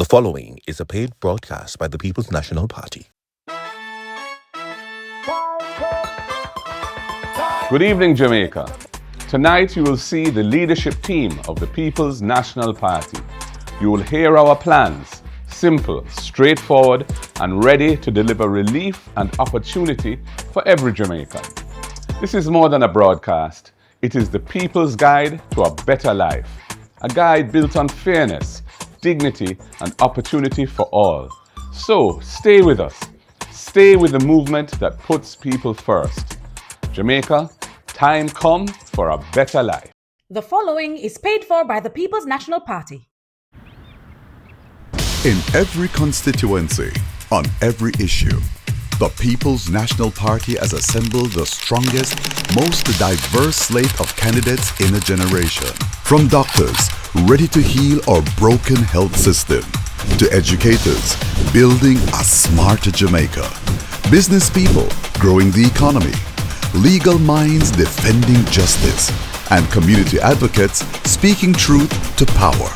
following is a paid broadcast by the People's National Party. Good evening, Jamaica. Tonight you will see the leadership team of the People's National Party. You will hear our plans, simple, straightforward, and ready to deliver relief and opportunity for every Jamaican. This is more than a broadcast. It is the people's guide to a better life. A guide built on fairness, dignity, and opportunity for all. So stay with us. Stay with the movement that puts people first. Jamaica, time come for a better life. The following is paid for by the People's National Party. In every constituency, on every issue, the People's National Party has assembled the strongest, most diverse slate of candidates in a generation. From doctors ready to heal our broken health system, to educators building a smarter Jamaica, business people growing the economy, legal minds defending justice, and community advocates speaking truth to power.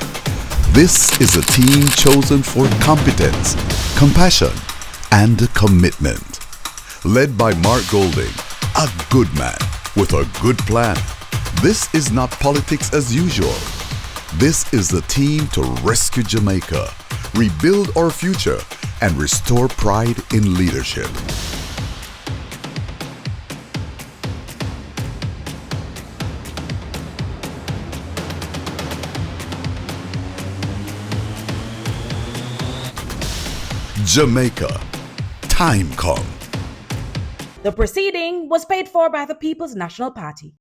This is a team chosen for competence, compassion, and commitment. Led by Mark Golding, a good man with a good plan. This is not politics as usual. This is the team to rescue Jamaica, rebuild our future, and restore pride in leadership. Jamaica, time come. The proceeding was paid for by the People's National Party.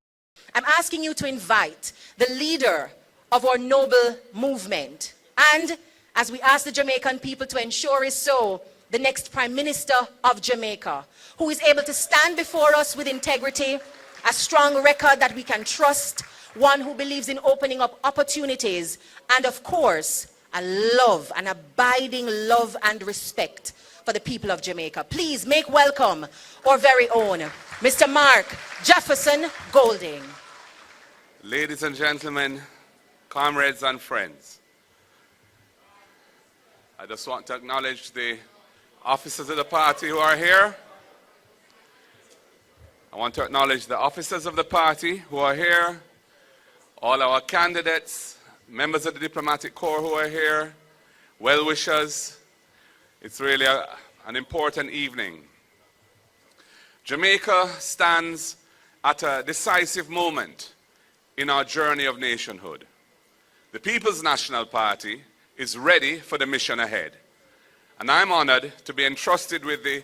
I'm asking you to invite the leader of our noble movement, and as we ask the Jamaican people to ensure is so, the next Prime Minister of Jamaica, who is able to stand before us with integrity, a strong record that we can trust, one who believes in opening up opportunities, and of course, a love, an abiding love and respect for the people of Jamaica. Please make welcome our very own Mr. Mark Jefferson Golding. Ladies and gentlemen, comrades and friends, I just want to acknowledge the officers of the party who are here. I want to acknowledge the officers of the party who are here, all our candidates, members of the diplomatic corps who are here, well-wishers. It's really an important evening. Jamaica stands at a decisive moment in our journey of nationhood. The People's National Party is ready for the mission ahead, and I'm honored to be entrusted with the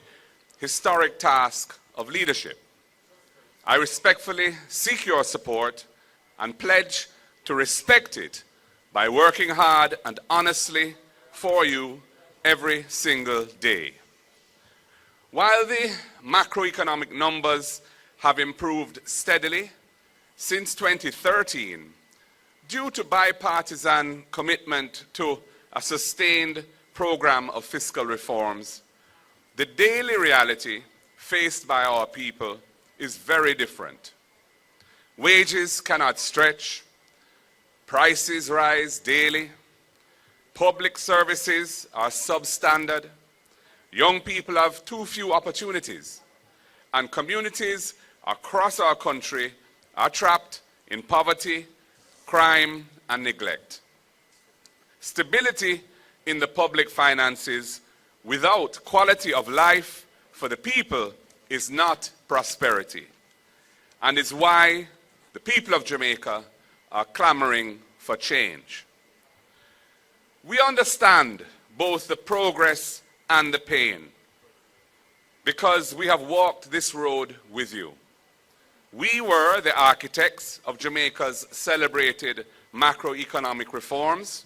historic task of leadership. I respectfully seek your support and pledge to respect it by working hard and honestly for you every single day. While the macroeconomic numbers have improved steadily since 2013, due to bipartisan commitment to a sustained program of fiscal reforms, the daily reality faced by our people is very different. Wages cannot stretch, prices rise daily, public services are substandard, young people have too few opportunities, and communities across our country are trapped in poverty, crime, and neglect. Stability in the public finances without quality of life for the people is not prosperity, and is why the people of Jamaica are clamoring for change. We understand both the progress and the pain because we have walked this road with you. We were the architects of Jamaica's celebrated macroeconomic reforms,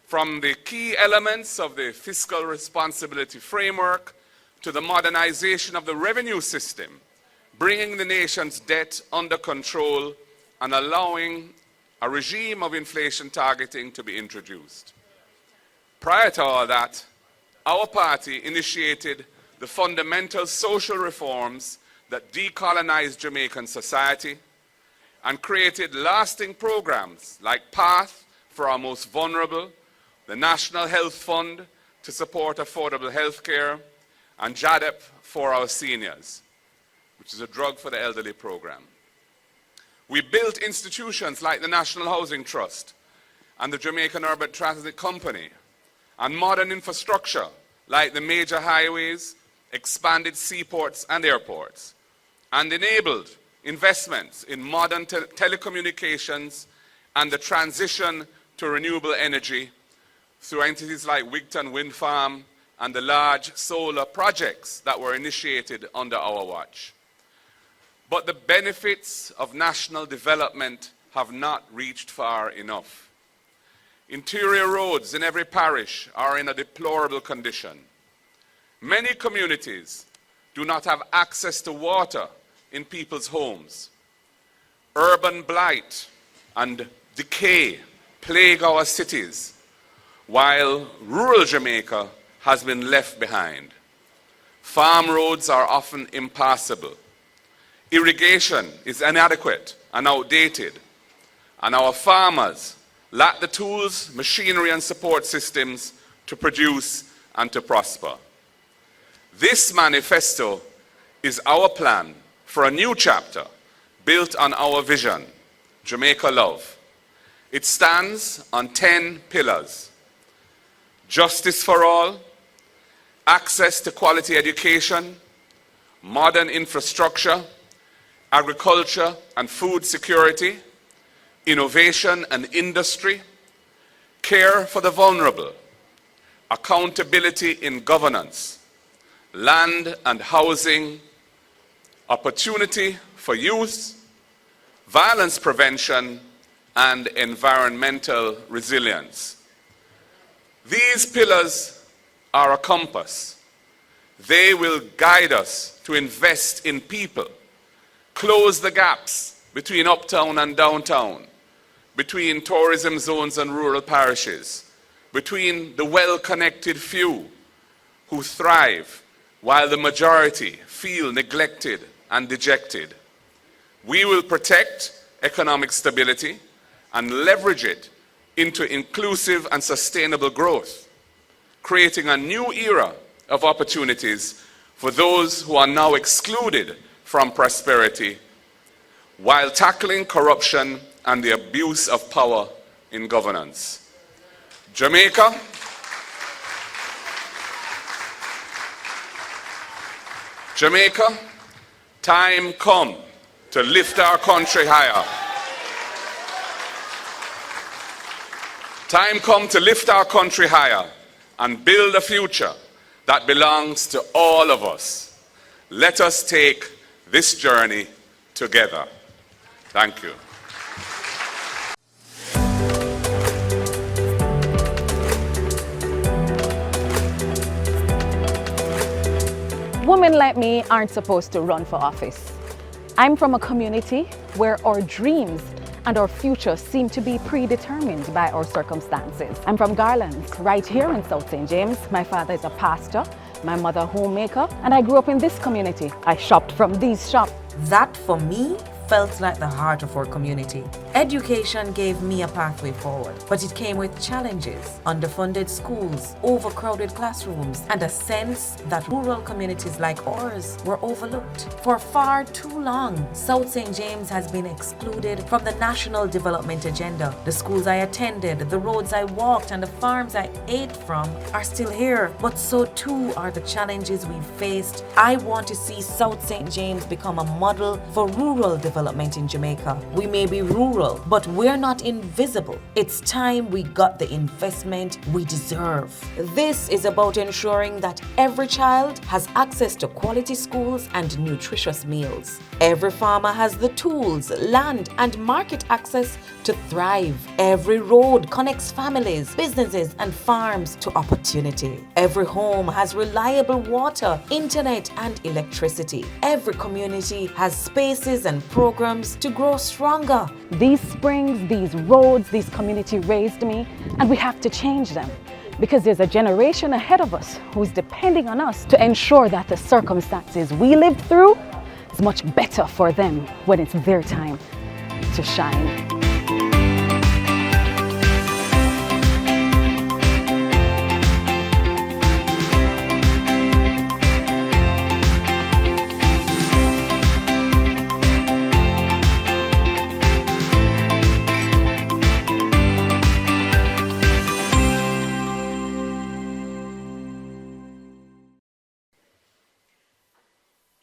from the key elements of the fiscal responsibility framework to the modernization of the revenue system, bringing the nation's debt under control and allowing a regime of inflation targeting to be introduced. Prior to all that, our party initiated the fundamental social reforms that decolonized Jamaican society and created lasting programs like Path for our most vulnerable, the National Health Fund to support affordable health care, and JADEP for our seniors, which is a drug for the elderly program. We built institutions like the National Housing Trust and the Jamaican Urban Transit Company, and modern infrastructure like the major highways, expanded seaports and airports, and enabled investments in modern telecommunications and the transition to renewable energy through entities like Wigton Wind Farm and the large solar projects that were initiated under our watch. But the benefits of national development have not reached far enough. Interior roads in every parish are in a deplorable condition. Many communities do not have access to water in people's homes. Urban blight and decay plague our cities, while rural Jamaica has been left behind. Farm roads are often impassable. Irrigation is inadequate and outdated, and our farmers lack the tools, machinery, and support systems to produce and to prosper. This manifesto is our plan for a new chapter built on our vision, Jamaica Love. It stands on 10 pillars: justice for all, access to quality education, modern infrastructure, agriculture and food security, innovation and industry, care for the vulnerable, accountability in governance, land and housing, opportunity for youth, violence prevention, and environmental resilience. These pillars are a compass. They will guide us to invest in people, close the gaps between uptown and downtown, between tourism zones and rural parishes, between the well-connected few who thrive while the majority feel neglected and dejected. We will protect economic stability and leverage it into inclusive and sustainable growth, creating a new era of opportunities for those who are now excluded from prosperity, while tackling corruption and the abuse of power in governance. Jamaica time come to lift our country higher. Time come to lift our country higher and build a future that belongs to all of us. Let us take this journey together. Thank you. Women like me aren't supposed to run for office. I'm from a community where our dreams and our future seem to be predetermined by our circumstances. I'm from Garland, right here in South St. James. My father is a pastor, my mother a homemaker, and I grew up in this community. I shopped from these shops. That, for me, felt like the heart of our community. Education gave me a pathway forward, but it came with challenges: underfunded schools, overcrowded classrooms, and a sense that rural communities like ours were overlooked. For far too long, South St. James has been excluded from the national development agenda. The schools I attended, the roads I walked, and the farms I ate from are still here, but so too are the challenges we've faced. I want to see South St. James become a model for rural development in Jamaica. We may be rural, but we're not invisible. It's time we got the investment we deserve. This is about ensuring that every child has access to quality schools and nutritious meals. Every farmer has the tools, land, and market access to thrive. Every road connects families, businesses, and farms to opportunity. Every home has reliable water, internet, and electricity. Every community has spaces and programs to grow stronger. These springs, these roads, these communities raised me, and we have to change them, because there's a generation ahead of us who's depending on us to ensure that the circumstances we lived through is much better for them when it's their time to shine.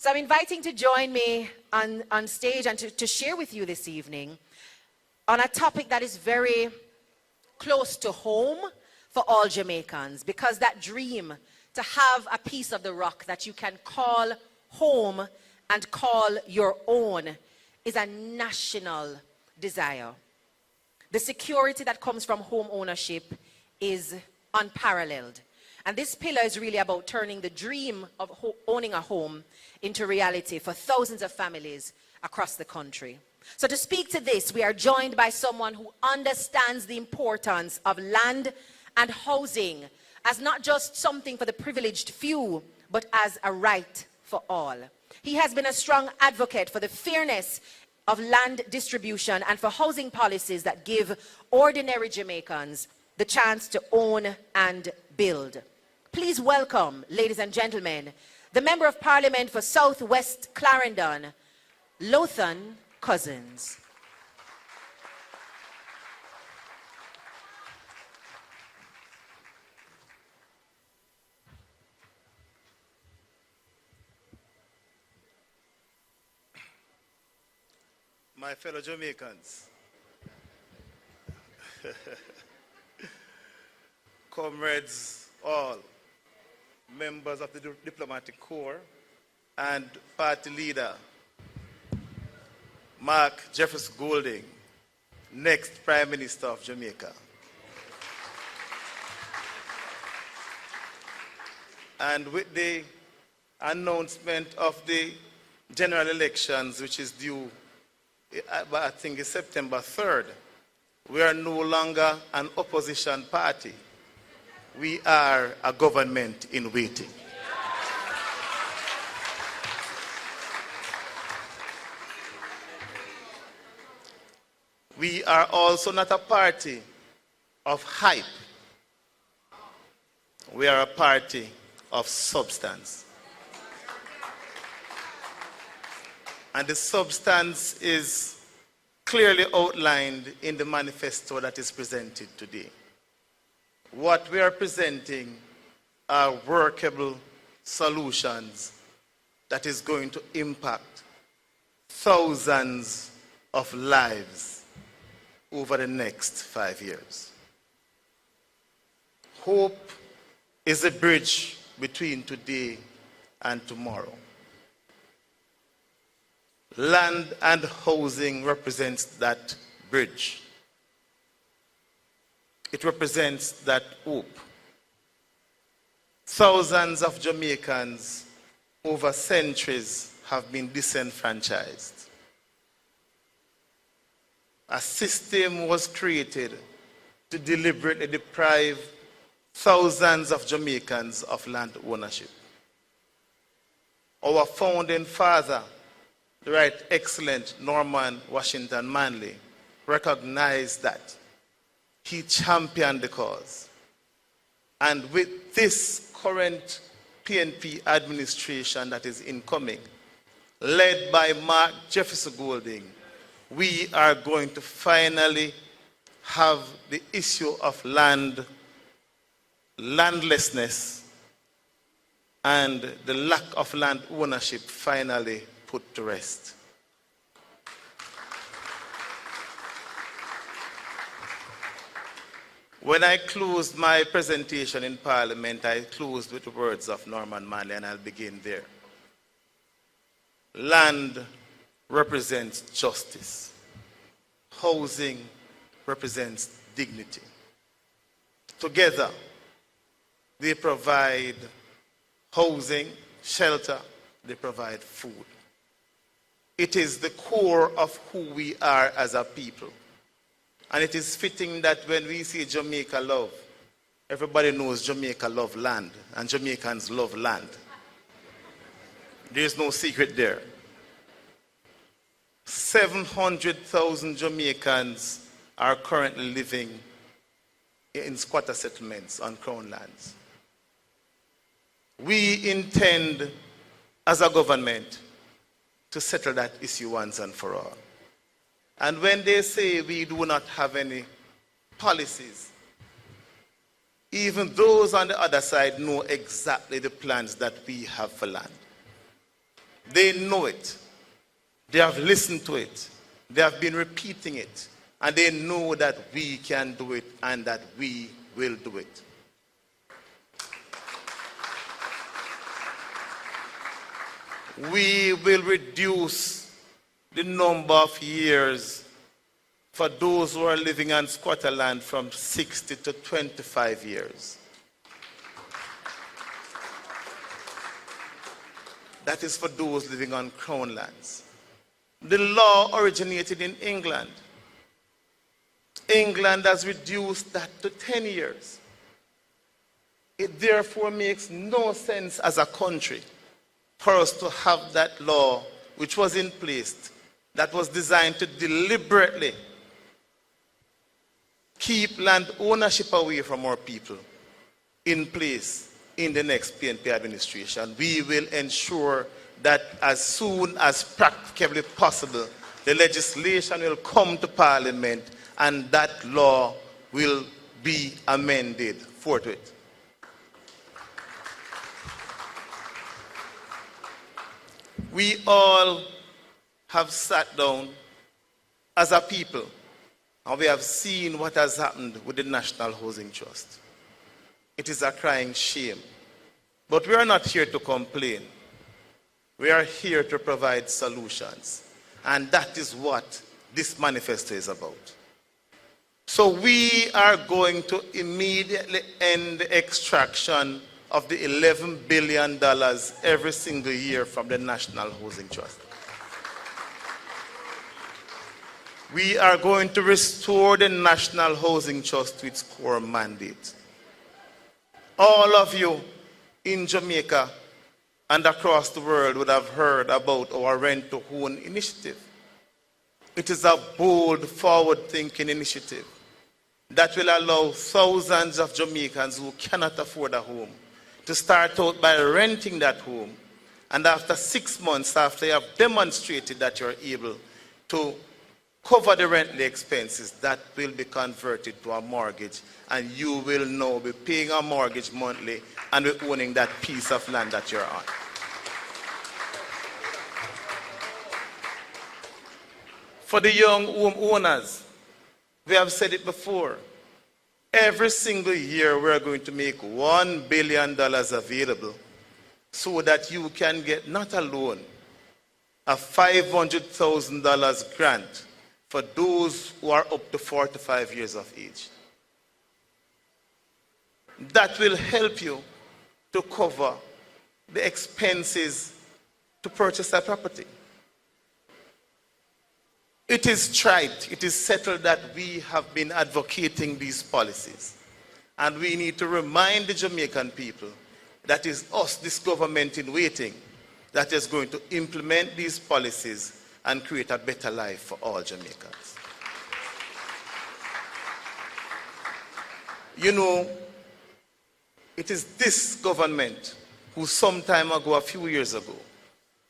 So I'm inviting to join me on stage and to share with you this evening on a topic that is very close to home for all Jamaicans, because that dream to have a piece of the rock that you can call home and call your own is a national desire. The security that comes from home ownership is unparalleled. And this pillar is really about turning the dream of owning a home into reality for thousands of families across the country. So to speak to this, we are joined by someone who understands the importance of land and housing as not just something for the privileged few, but as a right for all. He has been a strong advocate for the fairness of land distribution and for housing policies that give ordinary Jamaicans the chance to own and build. Please welcome, ladies and gentlemen, the Member of Parliament for South West Clarendon, Lothan Cousins. My fellow Jamaicans, comrades all, members of the diplomatic corps, and party leader, Mark Jefferson Golding, next Prime Minister of Jamaica. And with the announcement of the general elections, which is due, I think it's September 3rd, we are no longer an opposition party. We are a government in waiting. We are also not a party of hype. We are a party of substance. And the substance is clearly outlined in the manifesto that is presented today. What we are presenting are workable solutions that is going to impact thousands of lives over the next 5 years. Hope is a bridge between today and tomorrow. Land and housing represents that bridge. It represents that hope. Thousands of Jamaicans over centuries have been disenfranchised. A system was created to deliberately deprive thousands of Jamaicans of land ownership. Our founding father, the Right Excellent Norman Washington Manley, recognized that. He championed the cause. And with this current PNP administration that is incoming, led by Mark Jefferson Golding, we are going to finally have the issue of landlessness, and the lack of land ownership finally put to rest. When I closed my presentation in Parliament, I closed with the words of Norman Manley, and I'll begin there. Land represents justice. Housing represents dignity. Together, they provide housing, shelter, they provide food. It is the core of who we are as a people. And it is fitting that when we say Jamaica Love, everybody knows Jamaica love land, and Jamaicans love land. There is no secret there. 700,000 Jamaicans are currently living in squatter settlements on Crown lands. We intend, as a government, to settle that issue once and for all. And when they say we do not have any policies, even those on the other side know exactly the plans that we have for land. They know it. They have listened to it. They have been repeating it. And they know that we can do it and that we will do it. We will reduce the number of years for those who are living on squatter land from 60 to 25 years. That is for those living on crown lands. The law originated in England. England has reduced that to 10 years. It therefore makes no sense as a country for us to have that law which was in place that was designed to deliberately keep land ownership away from our people in place in the next PNP administration. We will ensure that as soon as practicably possible, the legislation will come to Parliament and that law will be amended forthwith. We all have sat down as a people and we have seen what has happened with the National Housing Trust. It is a crying shame. But we are not here to complain. We are here to provide solutions. And that is what this manifesto is about. So we are going to immediately end the extraction of the $11 billion every single year from the National Housing Trust. We are going to restore the National Housing Trust to its core mandate. All of you in Jamaica and across the world would have heard about our Rent to Own initiative. It is a bold, forward-thinking initiative that will allow thousands of Jamaicans who cannot afford a home to start out by renting that home. And after 6 months, after you have demonstrated that you're able to cover the rental expenses, that will be converted to a mortgage. And you will now be paying a mortgage monthly and be owning that piece of land that you're on. For the young home owners, we have said it before, every single year we're going to make $1 billion available so that you can get not a loan, a $500,000 grant for those who are up to 45 years of age. That will help you to cover the expenses to purchase that property. It is tried, it is settled that we have been advocating these policies. And we need to remind the Jamaican people that is us, this government in waiting, that is going to implement these policies and create a better life for all Jamaicans. You know, it is this government who some time ago, a few years ago,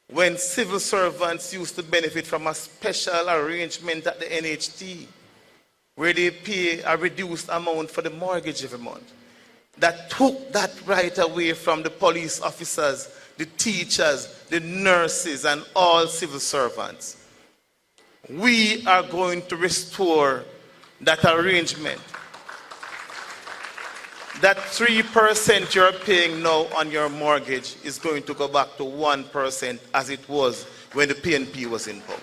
when civil servants used to benefit from a special arrangement at the NHT, where they pay a reduced amount for the mortgage every month, that took that right away from the police officers, the teachers, the nurses, and all civil servants. We are going to restore that arrangement. That 3% you're paying now on your mortgage is going to go back to 1% as it was when the PNP was in power.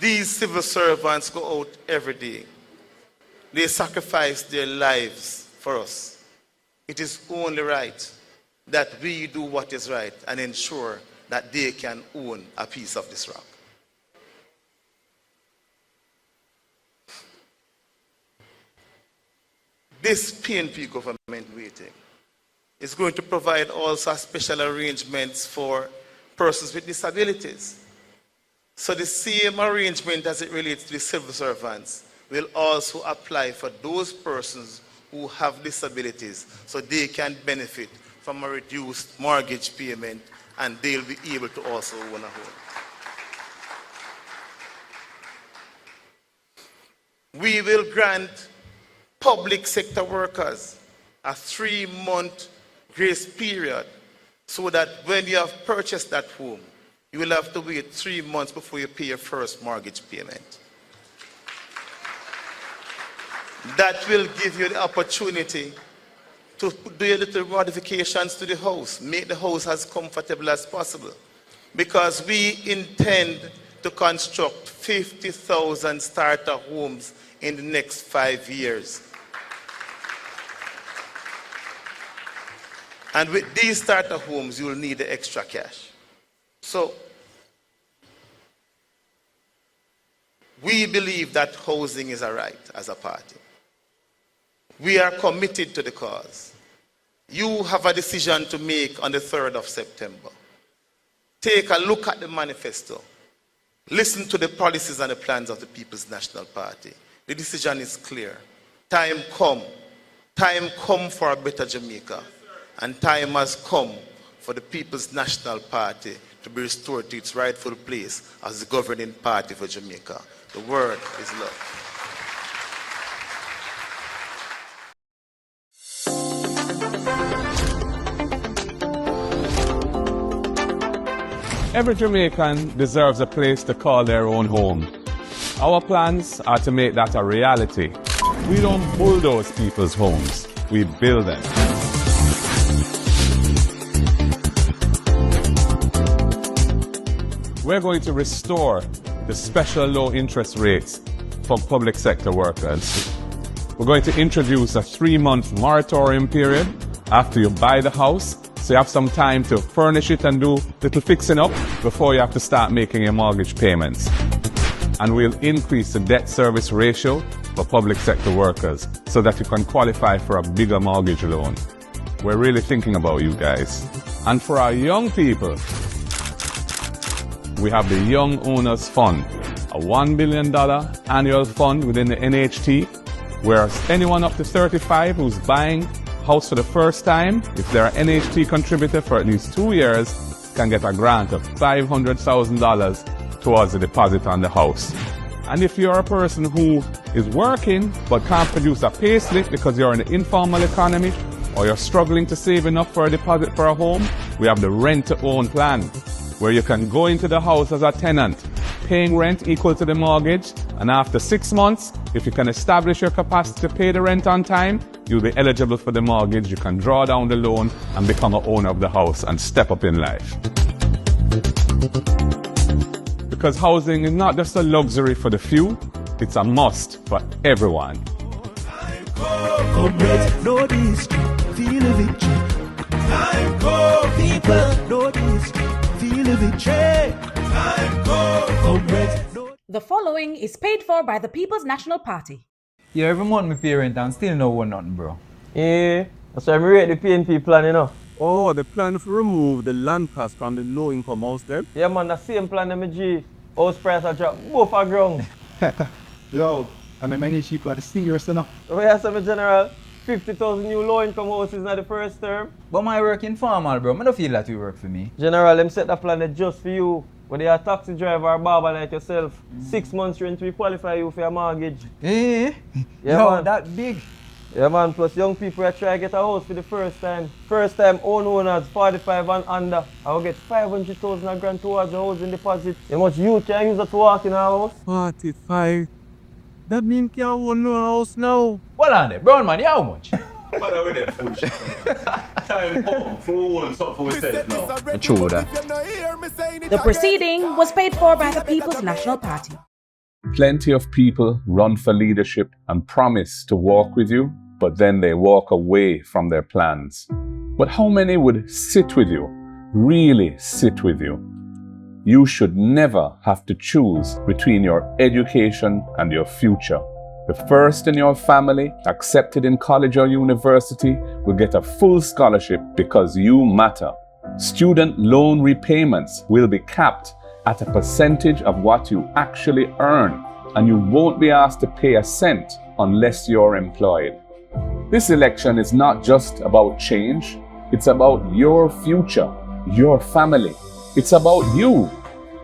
These civil servants go out every day. They sacrifice their lives for us. It is only right that we do what is right and ensure that they can own a piece of this rock. This PNP government waiting is going to provide also special arrangements for persons with disabilities. So the same arrangement as it relates to the civil servants will also apply for those persons who have disabilities, so they can benefit from a reduced mortgage payment and they'll be able to also own a home. We will grant public sector workers a 3-month grace period so that when you have purchased that home, you will have to wait 3 months before you pay your first mortgage payment. That will give you the opportunity to do a little modifications to the house, make the house as comfortable as possible. Because we intend to construct 50,000 starter homes in the next 5 years. And with these starter homes, you will need the extra cash. So, we believe that housing is a right as a party. We are committed to the cause. You have a decision to make on the 3rd of September. Take a look at the manifesto. Listen to the policies and the plans of the People's National Party. The decision is clear. Time come. Time come for a better Jamaica. And time has come for the People's National Party to be restored to its rightful place as the governing party for Jamaica. The word is love. Every Jamaican deserves a place to call their own home. Our plans are to make that a reality. We don't bulldoze people's homes, we build them. We're going to restore the special low interest rates for public sector workers. We're going to introduce a 3-month moratorium period after you buy the house, so you have some time to furnish it and do little fixing up before you have to start making your mortgage payments. And we'll increase the debt service ratio for public sector workers so that you can qualify for a bigger mortgage loan. We're really thinking about you guys. And for our young people, we have the Young Owners Fund, a $1 billion annual fund within the NHT, where anyone up to 35 who's buying house for the first time, if they're an NHT contributor for at least 2 years, can get a grant of $500,000 towards the deposit on the house. And if you're a person who is working but can't produce a pay slip because you're in the informal economy or you're struggling to save enough for a deposit for a home, we have the rent-to-own plan, where you can go into the house as a tenant, paying rent equal to the mortgage, and after 6 months, if you can establish your capacity to pay the rent on time, you'll be eligible for the mortgage. You can draw down the loan and become an owner of the house and step up in life. Because housing is not just a luxury for the few, it's a must for everyone. The following is paid for by the People's National Party. Yeah, every month my pay rent and still no one nothing, bro. Yeah, that's why I rate the PNP plan, you know. Oh, the plan to remove the land cost from the low-income house then? Yeah, man, the same plan that my G. House price are drop both are ground. Yo, and I manage cheap like the seniors, you know. Oh, yeah, so my general, 50,000 new low-income houses in the first term. But my work informal, bro. I don't feel that you work for me. General, them set the plan just for you. When they are a taxi driver or barber like yourself, 6 months rent will qualify you for your mortgage. Eh? Yeah, Yo, man. that big. Yeah, man. Plus, young people are trying to get a house for the first time. First time owners, 45 and under. I will get 500,000 a grant towards the housing deposit. How much you can use it to walk in our house? 45. That means you can't own no house now. What on there? Brown man, how much? True that. The proceeding was paid for by the People's National Party. Plenty of people run for leadership and promise to walk with you, but then they walk away from their plans. But how many would sit with you, really sit with you? You should never have to choose between your education and your future. The first in your family accepted in college or university will get a full scholarship because you matter. Student loan repayments will be capped at a percentage of what you actually earn, and you won't be asked to pay a cent unless you're employed. This election is not just about change, it's about your future, your family. It's about you.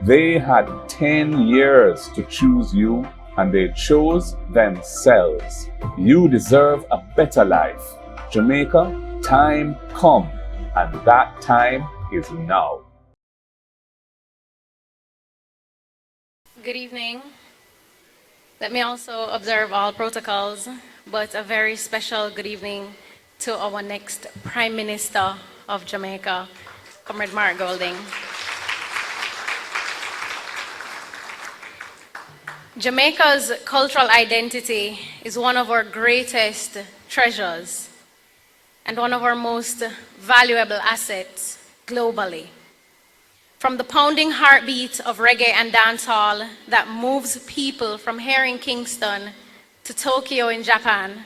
They had 10 years to choose you, and they chose themselves. You deserve a better life. Jamaica, time come. and that time is now. Good evening. Let me also observe all protocols, but a very special good evening to our next Prime Minister of Jamaica, Comrade Mark Golding. Jamaica's cultural identity is one of our greatest treasures and one of our most valuable assets globally. From the pounding heartbeat of reggae and dancehall that moves people from here in Kingston to Tokyo in Japan,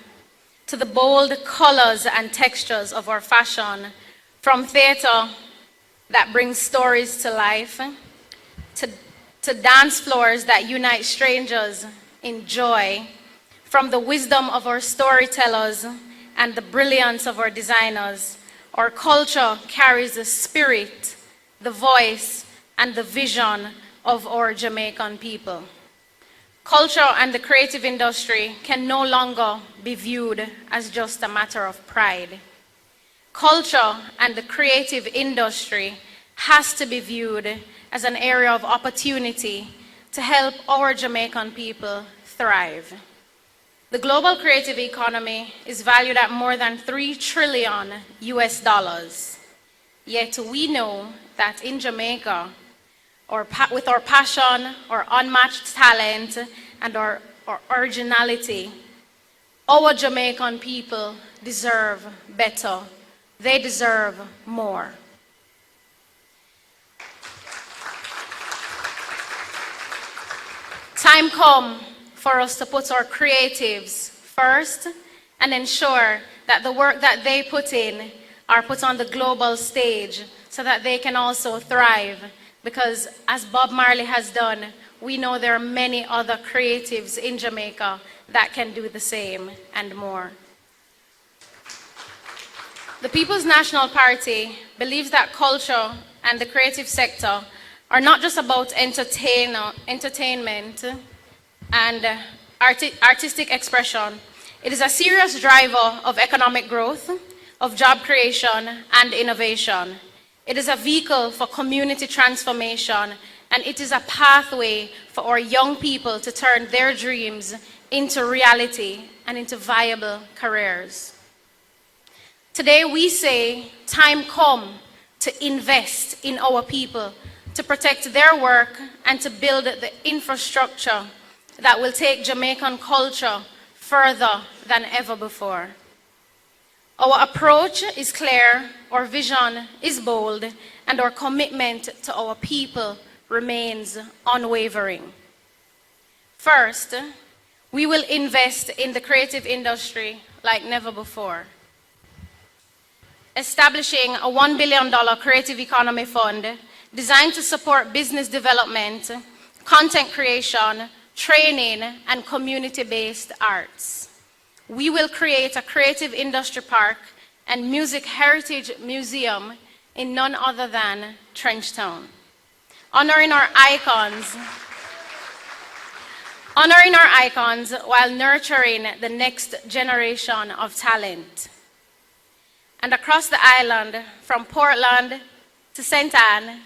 to the bold colors and textures of our fashion, from theater that brings stories to life, to dance floors that unite strangers in joy, from the wisdom of our storytellers and the brilliance of our designers, our culture carries the spirit, the voice, and the vision of our Jamaican people. Culture and the creative industry can no longer be viewed as just a matter of pride. Culture and the creative industry has to be viewed as an area of opportunity to help our Jamaican people thrive. The global creative economy is valued at more than $3 trillion US. Yet we know that in Jamaica, with our passion, our unmatched talent, and our originality, our Jamaican people deserve better. They deserve more. Time come for us to put our creatives first and ensure that the work that they put in are put on the global stage so that they can also thrive. Because as Bob Marley has done, we know there are many other creatives in Jamaica that can do the same and more. The People's National Party believes that culture and the creative sector are not just about entertainment and artistic expression. It is a serious driver of economic growth, of job creation and innovation. It is a vehicle for community transformation, and it is a pathway for our young people to turn their dreams into reality and into viable careers. Today we say, time come to invest in our people, to protect their work and to build the infrastructure that will take Jamaican culture further than ever before. Our approach is clear, our vision is bold, and our commitment to our people remains unwavering. First, we will invest in the creative industry like never before. Establishing a $1 billion Creative Economy Fund designed to support business development, content creation, training, and community-based arts. We will create a creative industry park and music heritage museum in none other than Trenchtown, honoring our icons while nurturing the next generation of talent. And across the island, from Portland to St. Anne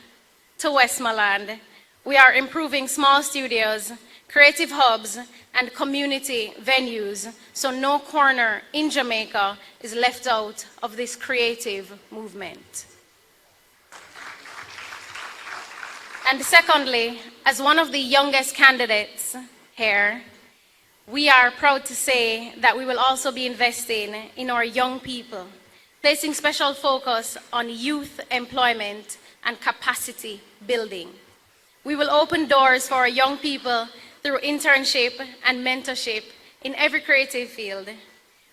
to Westmoreland, we are improving small studios, creative hubs, and community venues, so no corner in Jamaica is left out of this creative movement. And secondly, as one of the youngest candidates here, we are proud to say that we will also be investing in our young people, placing special focus on youth employment and capacity building. We will open doors for our young people through internship and mentorship in every creative field.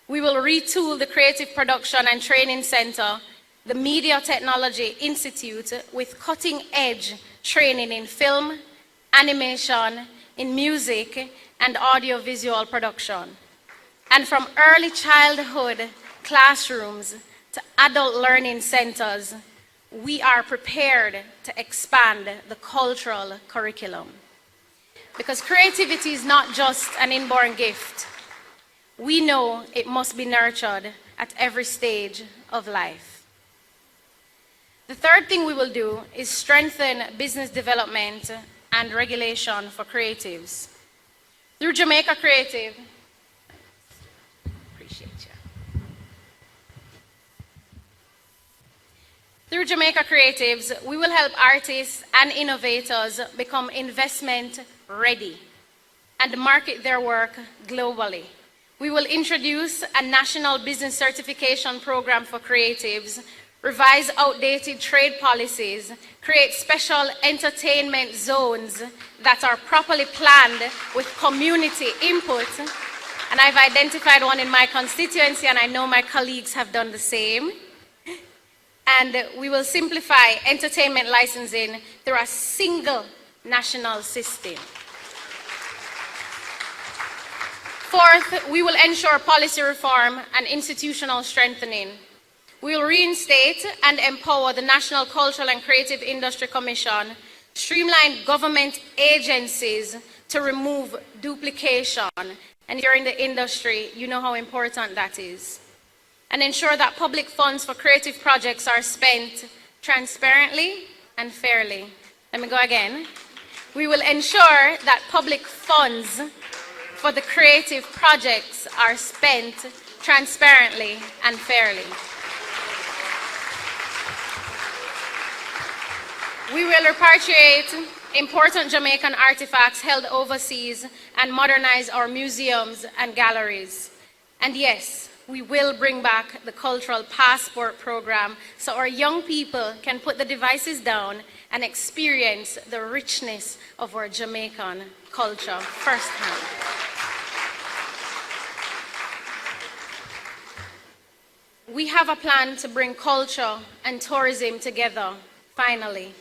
We will retool the Creative Production and Training Center, the Media Technology Institute, with cutting-edge training in film, animation, in music, and audiovisual production. And from early childhood classrooms to adult learning centers, we are prepared to expand the cultural curriculum. Because creativity is not just an inborn gift. We know it must be nurtured at every stage of life. The third thing we will do is strengthen business development and regulation for creatives. Through Jamaica Creative, appreciate you. Through Jamaica Creatives, we will help artists and innovators become investment ready and market their work globally. We will introduce a national business certification program for creatives, revise outdated trade policies, create special entertainment zones that are properly planned with community input. And I've identified one in my constituency, and I know my colleagues have done the same. And we will simplify entertainment licensing through a single national system. Fourth, we will ensure policy reform and institutional strengthening. We will reinstate and empower the National Cultural and Creative Industry Commission, streamline government agencies to remove duplication. And if you're in the industry, you know how important that is. And ensure that public funds for creative projects are spent transparently and fairly. Let me go again. We will ensure that public funds for the creative projects are spent transparently and fairly. We will repatriate important Jamaican artifacts held overseas and modernize our museums and galleries. And yes, we will bring back the cultural passport program so our young people can put the devices down and experience the richness of our Jamaican culture firsthand. We have a plan to bring culture and tourism together, finally,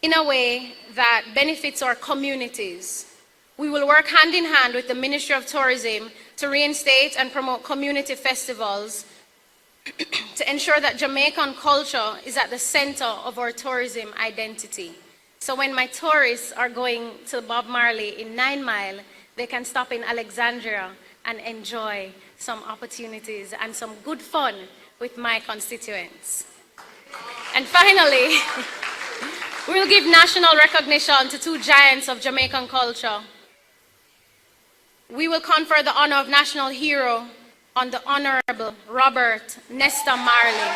in a way that benefits our communities. We will work hand in hand with the Ministry of Tourism to reinstate and promote community festivals to ensure that Jamaican culture is at the center of our tourism identity. So when my tourists are going to Bob Marley in 9 Mile, they can stop in Alexandria and enjoy some opportunities and some good fun with my constituents. And finally, we'll give national recognition to 2 giants of Jamaican culture. We will confer the honor of National Hero on the Honorable Robert Nesta Marley,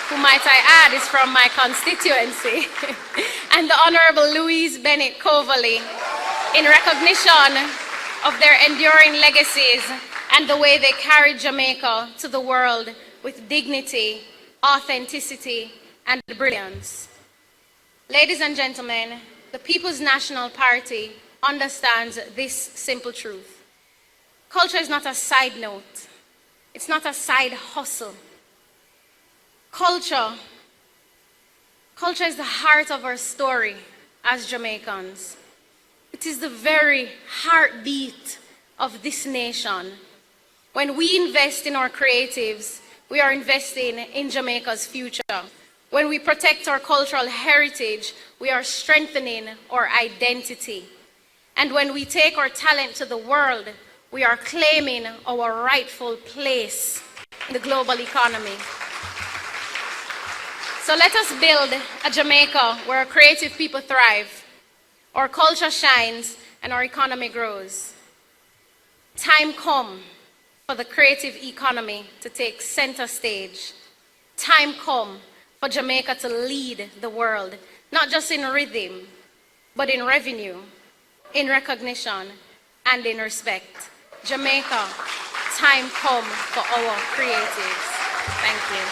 who, might I add, is from my constituency, and the Honorable Louise Bennett Coverley, in recognition of their enduring legacies and the way they carried Jamaica to the world with dignity, authenticity, and brilliance. Ladies and gentlemen, the People's National Party understands this simple truth. Culture is not a side note. It's not a side hustle. Culture is the heart of our story as Jamaicans. It is the very heartbeat of this nation. When we invest in our creatives, we are investing in Jamaica's future. When we protect our cultural heritage, we are strengthening our identity. And when we take our talent to the world, we are claiming our rightful place in the global economy. So let us build a Jamaica where our creative people thrive, our culture shines, and our economy grows. Time come for the creative economy to take center stage. Time come for Jamaica to lead the world, not just in rhythm, but in revenue, in recognition, and in respect. Jamaica, time come for our creatives. Thank you.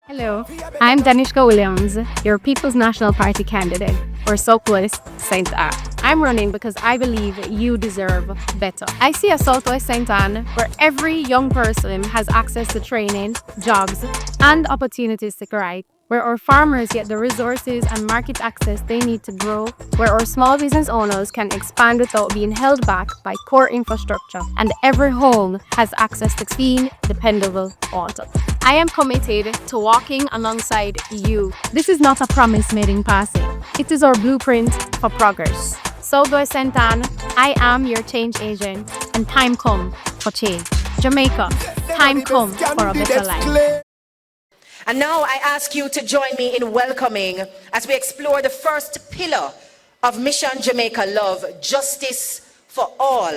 Hello, I'm Danishka Williams, your People's National Party candidate for Southwest St. Ann. I'm running because I believe you deserve better. I see a Southwest St. Ann where every young person has access to training, jobs, and opportunities to thrive, where our farmers get the resources and market access they need to grow, where our small business owners can expand without being held back by core infrastructure, and every home has access to clean, dependable water. I am committed to walking alongside you. This is not a promise made in passing. It is our blueprint for progress. Southwest St. Ann, I am your change agent. and time come for change. Jamaica, time come for a better life. And now I ask you to join me in welcoming, as we explore the first pillar of Mission Jamaica Love, justice for all.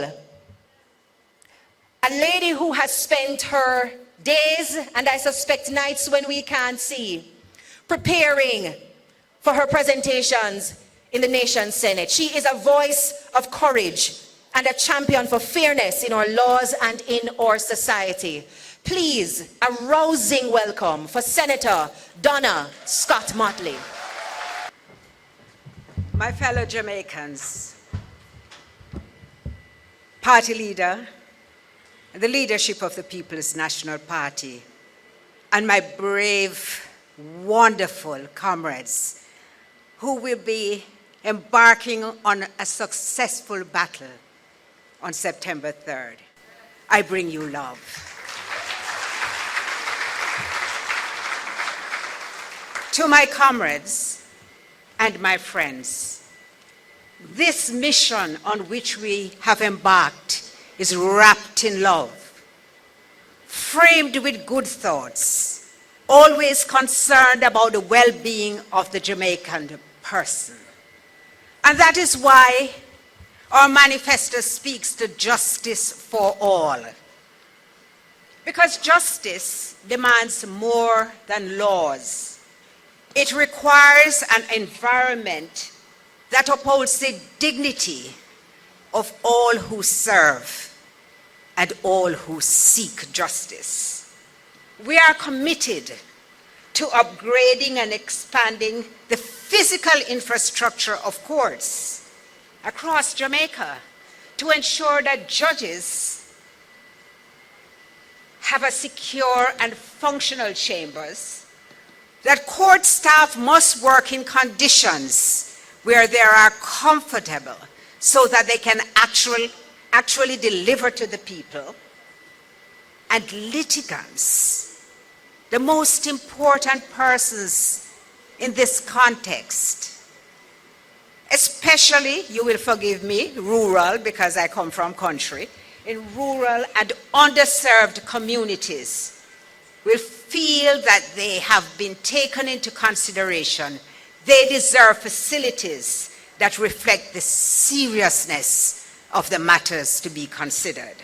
A lady who has spent her days, and I suspect nights when we can't see, preparing for her presentations in the nation's Senate. She is a voice of courage and a champion for fairness in our laws and in our society. Please, a rousing welcome for Senator Donna Scott Motley. My fellow Jamaicans, party leader, the leadership of the People's National Party, and my brave, wonderful comrades who will be embarking on a successful battle on September 3rd. I bring you love. To my comrades and my friends, this mission on which we have embarked is wrapped in love, framed with good thoughts, always concerned about the well-being of the Jamaican person. And that is why our manifesto speaks to justice for all. Because justice demands more than laws. It requires an environment that upholds the dignity of all who serve and all who seek justice. We are committed to upgrading and expanding the physical infrastructure of courts across Jamaica to ensure that judges have a secure and functional chambers, that court staff must work in conditions where they are comfortable so that they can actually deliver to the people, and litigants, the most important persons in this context, especially, you will forgive me, rural, because I come from country, in rural and underserved communities, will feel that they have been taken into consideration. They deserve facilities that reflect the seriousness of the matters to be considered.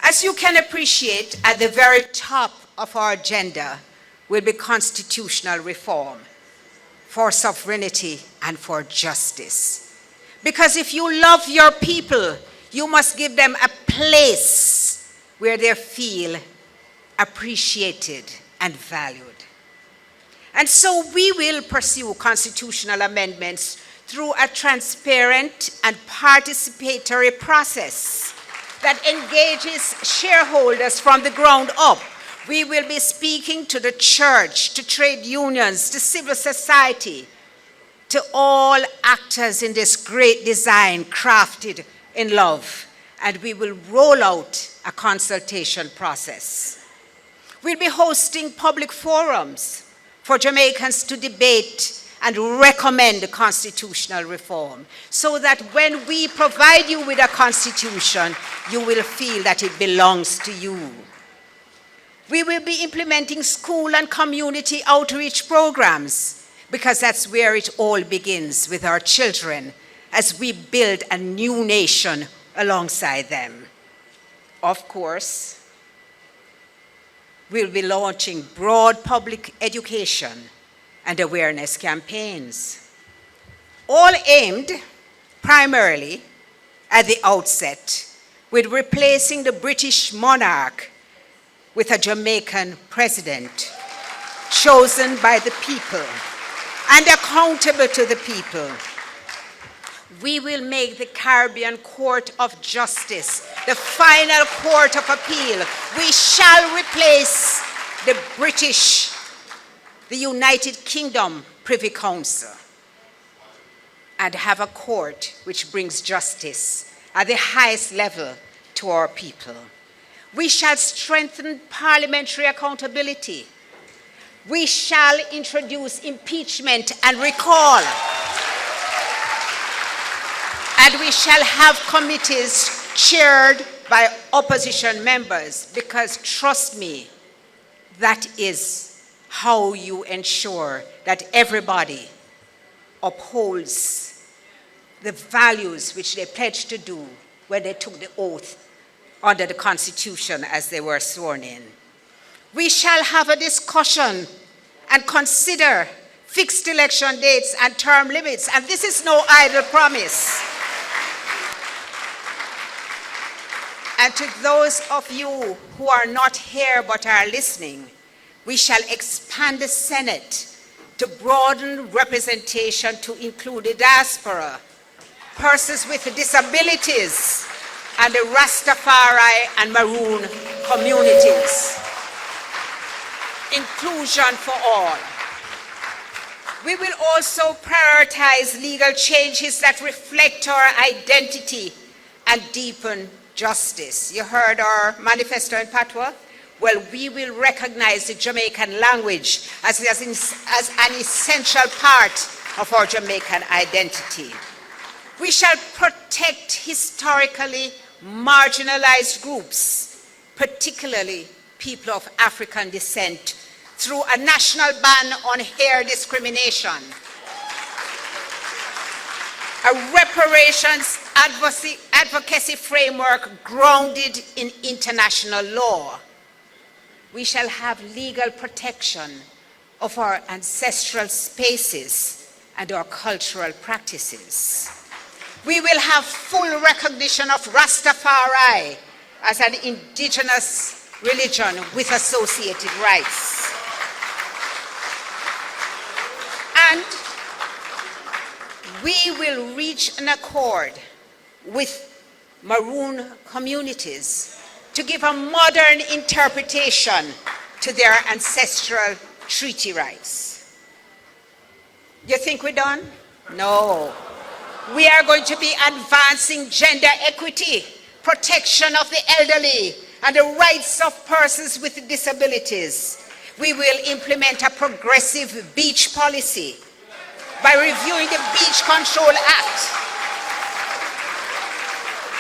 As you can appreciate, at the very top of our agenda will be constitutional reform for sovereignty and for justice. Because if you love your people, you must give them a place where they feel appreciated and valued. And so we will pursue constitutional amendments through a transparent and participatory process that engages shareholders from the ground up. We will be speaking to the church, to trade unions, to civil society, to all actors in this great design crafted in love, and we will roll out a consultation process. We'll be hosting public forums for Jamaicans to debate and recommend constitutional reform, so that when we provide you with a constitution, you will feel that it belongs to you. We will be implementing school and community outreach programs, because that's where it all begins, with our children, as we build a new nation alongside them. Of course, we'll be launching broad public education and awareness campaigns, all aimed primarily at the outset with replacing the British monarch with a Jamaican president chosen by the people and accountable to the people. We will make the Caribbean Court of Justice the final court of appeal. We shall replace the United Kingdom Privy Council, and have a court which brings justice at the highest level to our people. We shall strengthen parliamentary accountability. We shall introduce impeachment and recall. And we shall have committees chaired by opposition members, because trust me, that is how you ensure that everybody upholds the values which they pledged to do when they took the oath under the Constitution as they were sworn in. We shall have a discussion and consider fixed election dates and term limits, and this is no idle promise. And to those of you who are not here but are listening, we shall expand the Senate to broaden representation to include the diaspora, persons with disabilities, and the Rastafari and Maroon communities. Inclusion for all. We will also prioritize legal changes that reflect our identity and deepen justice. You heard our manifesto in Patois? Well, we will recognize the Jamaican language as an essential part of our Jamaican identity. We shall protect historically marginalized groups, particularly people of African descent, through a national ban on hair discrimination, a reparations advocacy framework grounded in international law. We shall have legal protection of our ancestral spaces and our cultural practices. We will have full recognition of Rastafari as an indigenous religion with associated rights. And we will reach an accord with Maroon communities to give a modern interpretation to their ancestral treaty rights. You think we're done? No. We are going to be advancing gender equity, protection of the elderly, and the rights of persons with disabilities. We will implement a progressive beach policy by reviewing the Beach Control Act.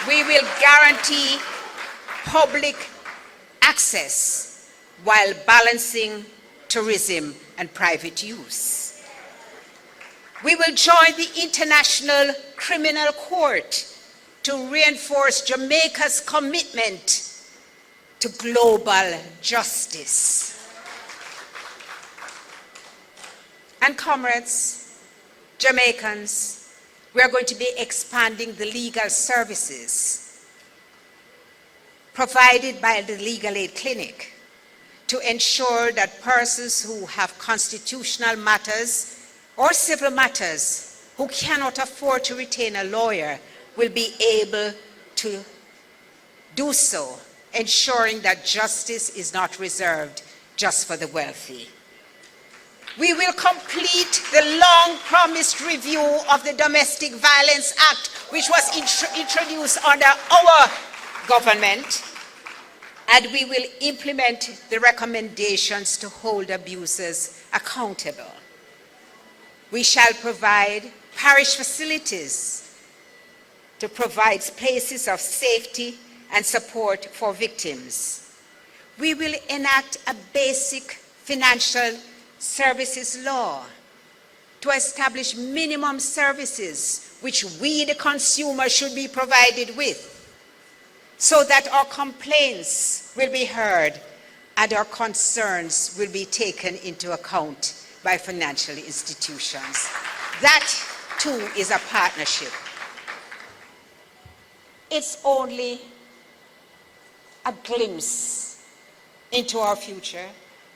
We will guarantee public access while balancing tourism and private use. We will join the International Criminal Court to reinforce Jamaica's commitment to global justice. And comrades, Jamaicans, we are going to be expanding the legal services provided by the Legal Aid Clinic to ensure that persons who have constitutional matters or civil matters who cannot afford to retain a lawyer will be able to do so, ensuring that justice is not reserved just for the wealthy. We will complete the long-promised review of the Domestic Violence Act, which was introduced under our government, and we will implement the recommendations to hold abusers accountable. We shall provide parish facilities to provide places of safety and support for victims. We will enact a basic financial services law to establish minimum services which we, the consumer, should be provided with, so that our complaints will be heard and our concerns will be taken into account by financial institutions. That, too, is a partnership. It's only a glimpse into our future.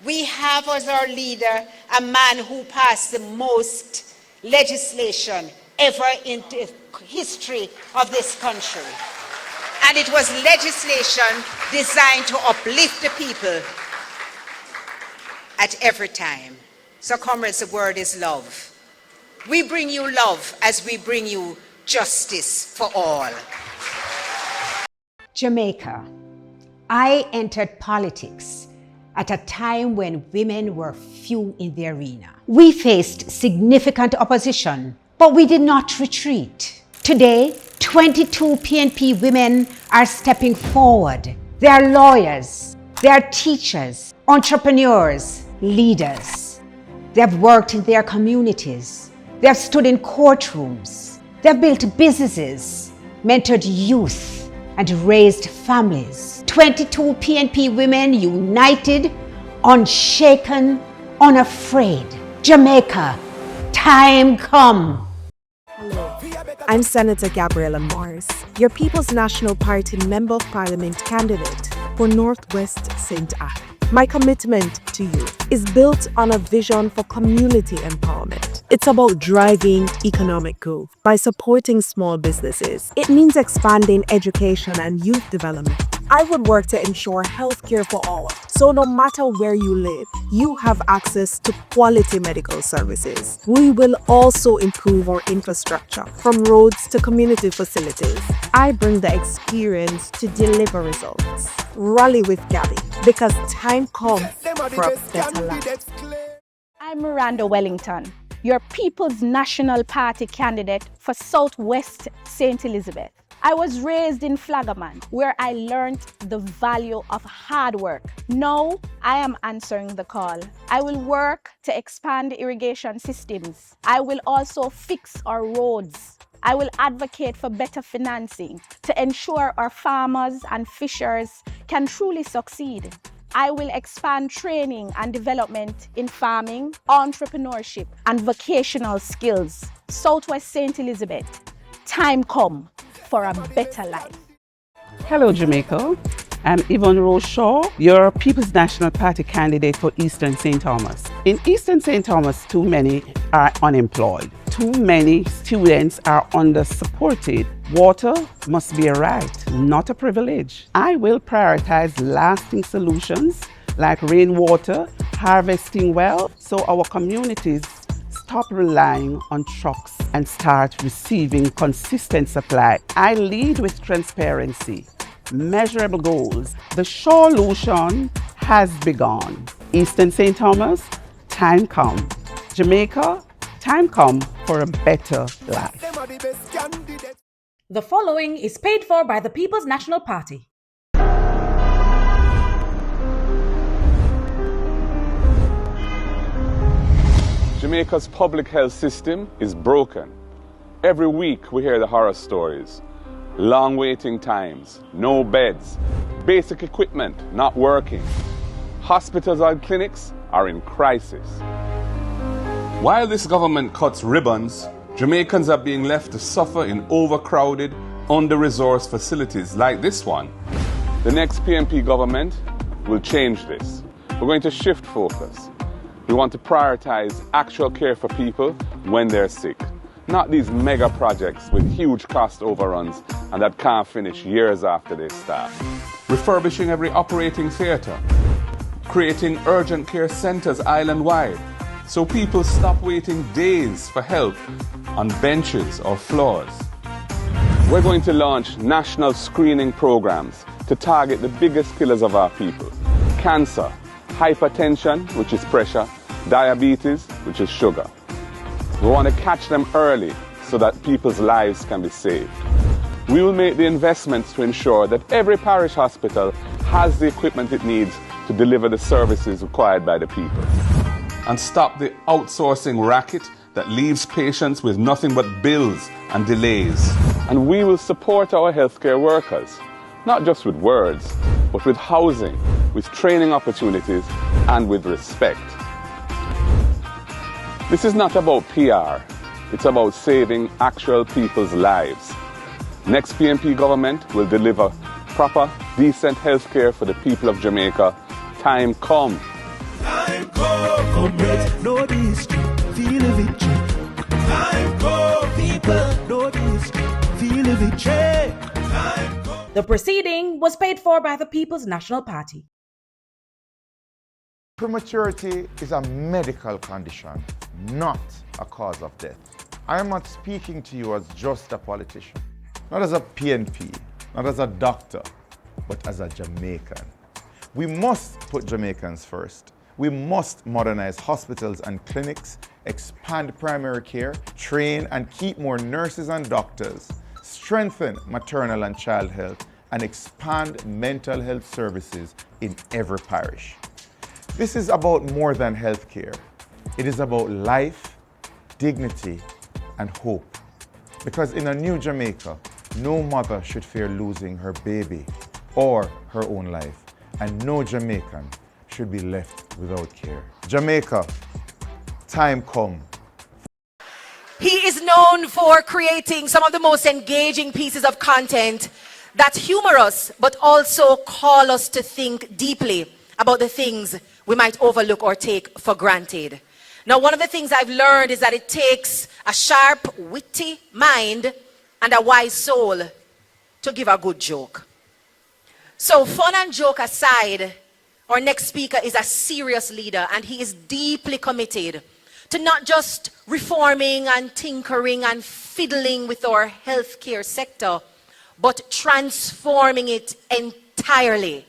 We have as our leader a man who passed the most legislation ever in the history of this country. And it was legislation designed to uplift the people at every time. So comrades, the word is love. We bring you love as we bring you justice for all. Jamaica. I entered politics at a time when women were few in the arena. We faced significant opposition, but we did not retreat. Today, 22 PNP women are stepping forward. They are lawyers, they are teachers, entrepreneurs, leaders. They have worked in their communities. They have stood in courtrooms. They have built businesses, mentored youth, and raised families. 22 PNP women united, unshaken, unafraid. Jamaica, time come. Hello, I'm Senator Gabriela Morris, your People's National Party Member of Parliament candidate for Northwest St. Anne. My commitment to you is built on a vision for community empowerment. It's about driving economic growth by supporting small businesses. It means expanding education and youth development. I would work to ensure healthcare for all, so no matter where you live, you have access to quality medical services. We will also improve our infrastructure, from roads to community facilities. I bring the experience to deliver results. Rally with Gabby, because time comes for a better life. I'm Miranda Wellington, your People's National Party candidate for Southwest St. Elizabeth. I was raised in Flagaman, where I learned the value of hard work. Now, I am answering the call. I will work to expand irrigation systems. I will also fix our roads. I will advocate for better financing to ensure our farmers and fishers can truly succeed. I will expand training and development in farming, entrepreneurship, and vocational skills. Southwest St. Elizabeth, time come for a better life. Hello, Jamaica. I'm Yvonne Rose-Shaw, your People's National Party candidate for Eastern St. Thomas. In Eastern St. Thomas, too many are unemployed. Too many students are under-supported. Water must be a right, not a privilege. I will prioritize lasting solutions like rainwater, harvesting well, so our communities stop relying on trucks and start receiving consistent supply. I lead with transparency, measurable goals. The solution has begun. Eastern St. Thomas, time come. Jamaica, time come for a better life. The following is paid for by the People's National Party. Jamaica's public health system is broken. Every week we hear the horror stories. Long waiting times, no beds, basic equipment not working. Hospitals and clinics are in crisis. While this government cuts ribbons, Jamaicans are being left to suffer in overcrowded, under-resourced facilities like this one. The next PNP government will change this. We're going to shift focus. We want to prioritize actual care for people when they're sick, not these mega projects with huge cost overruns and that can't finish years after they start. Refurbishing every operating theatre, creating urgent care centres island-wide so people stop waiting days for help on benches or floors. We're going to launch national screening programs to target the biggest killers of our people: cancer, hypertension, which is pressure, diabetes, which is sugar. We want to catch them early so that people's lives can be saved. We will make the investments to ensure that every parish hospital has the equipment it needs to deliver the services required by the people. And stop the outsourcing racket that leaves patients with nothing but bills and delays. And we will support our healthcare workers, not just with words, but with housing, with training opportunities, and with respect. This is not about PR, it's about saving actual people's lives. Next PNP government will deliver proper, decent health care for the people of Jamaica. Time come. Time come, comrades, know the history, feel the victory. Time come, people, know the history, feel the victory. Time come. The proceeding was paid for by the People's National Party. Prematurity is a medical condition, not a cause of death. I am not speaking to you as just a politician, not as a PNP, not as a doctor, but as a Jamaican. We must put Jamaicans first. We must modernize hospitals and clinics, expand primary care, train and keep more nurses and doctors, strengthen maternal and child health, and expand mental health services in every parish. This is about more than healthcare. It is about life, dignity, and hope. Because in a new Jamaica, no mother should fear losing her baby or her own life, and no Jamaican should be left without care. Jamaica, time come. He is known for creating some of the most engaging pieces of content that humor us, but also call us to think deeply about the things we might overlook or take for granted. Now, one of the things I've learned is that it takes a sharp, witty mind and a wise soul to give a good joke. So, fun and joke aside, our next speaker is a serious leader, and he is deeply committed to not just reforming and tinkering and fiddling with our healthcare sector, but transforming it entirely,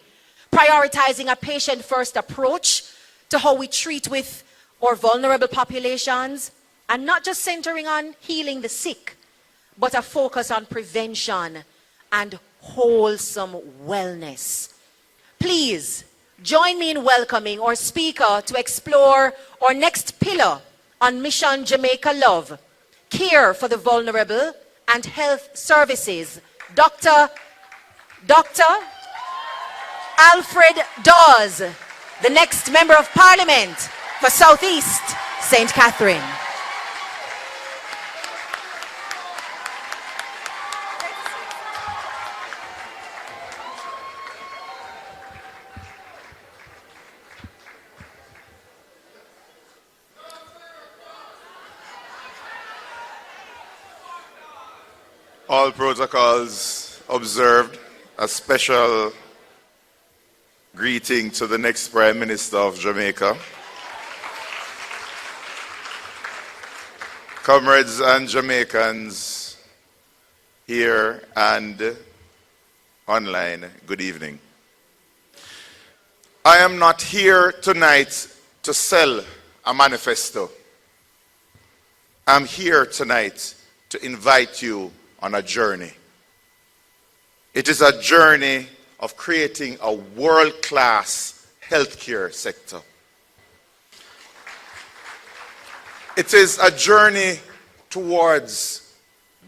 prioritizing a patient-first approach to how we treat with our vulnerable populations, and not just centering on healing the sick, but a focus on prevention and wholesome wellness. Please join me in welcoming our speaker to explore our next pillar on Mission Jamaica Love, care for the vulnerable and health services, Dr. Alfred Dawes, the next Member of Parliament for Southeast St. Catherine. All protocols observed. A special greeting to the next Prime Minister of Jamaica. Comrades and Jamaicans here and online, good evening. I am not here tonight to sell a manifesto. I'm here tonight to invite you on a journey. It is a journey of creating a world-class healthcare sector. It is a journey towards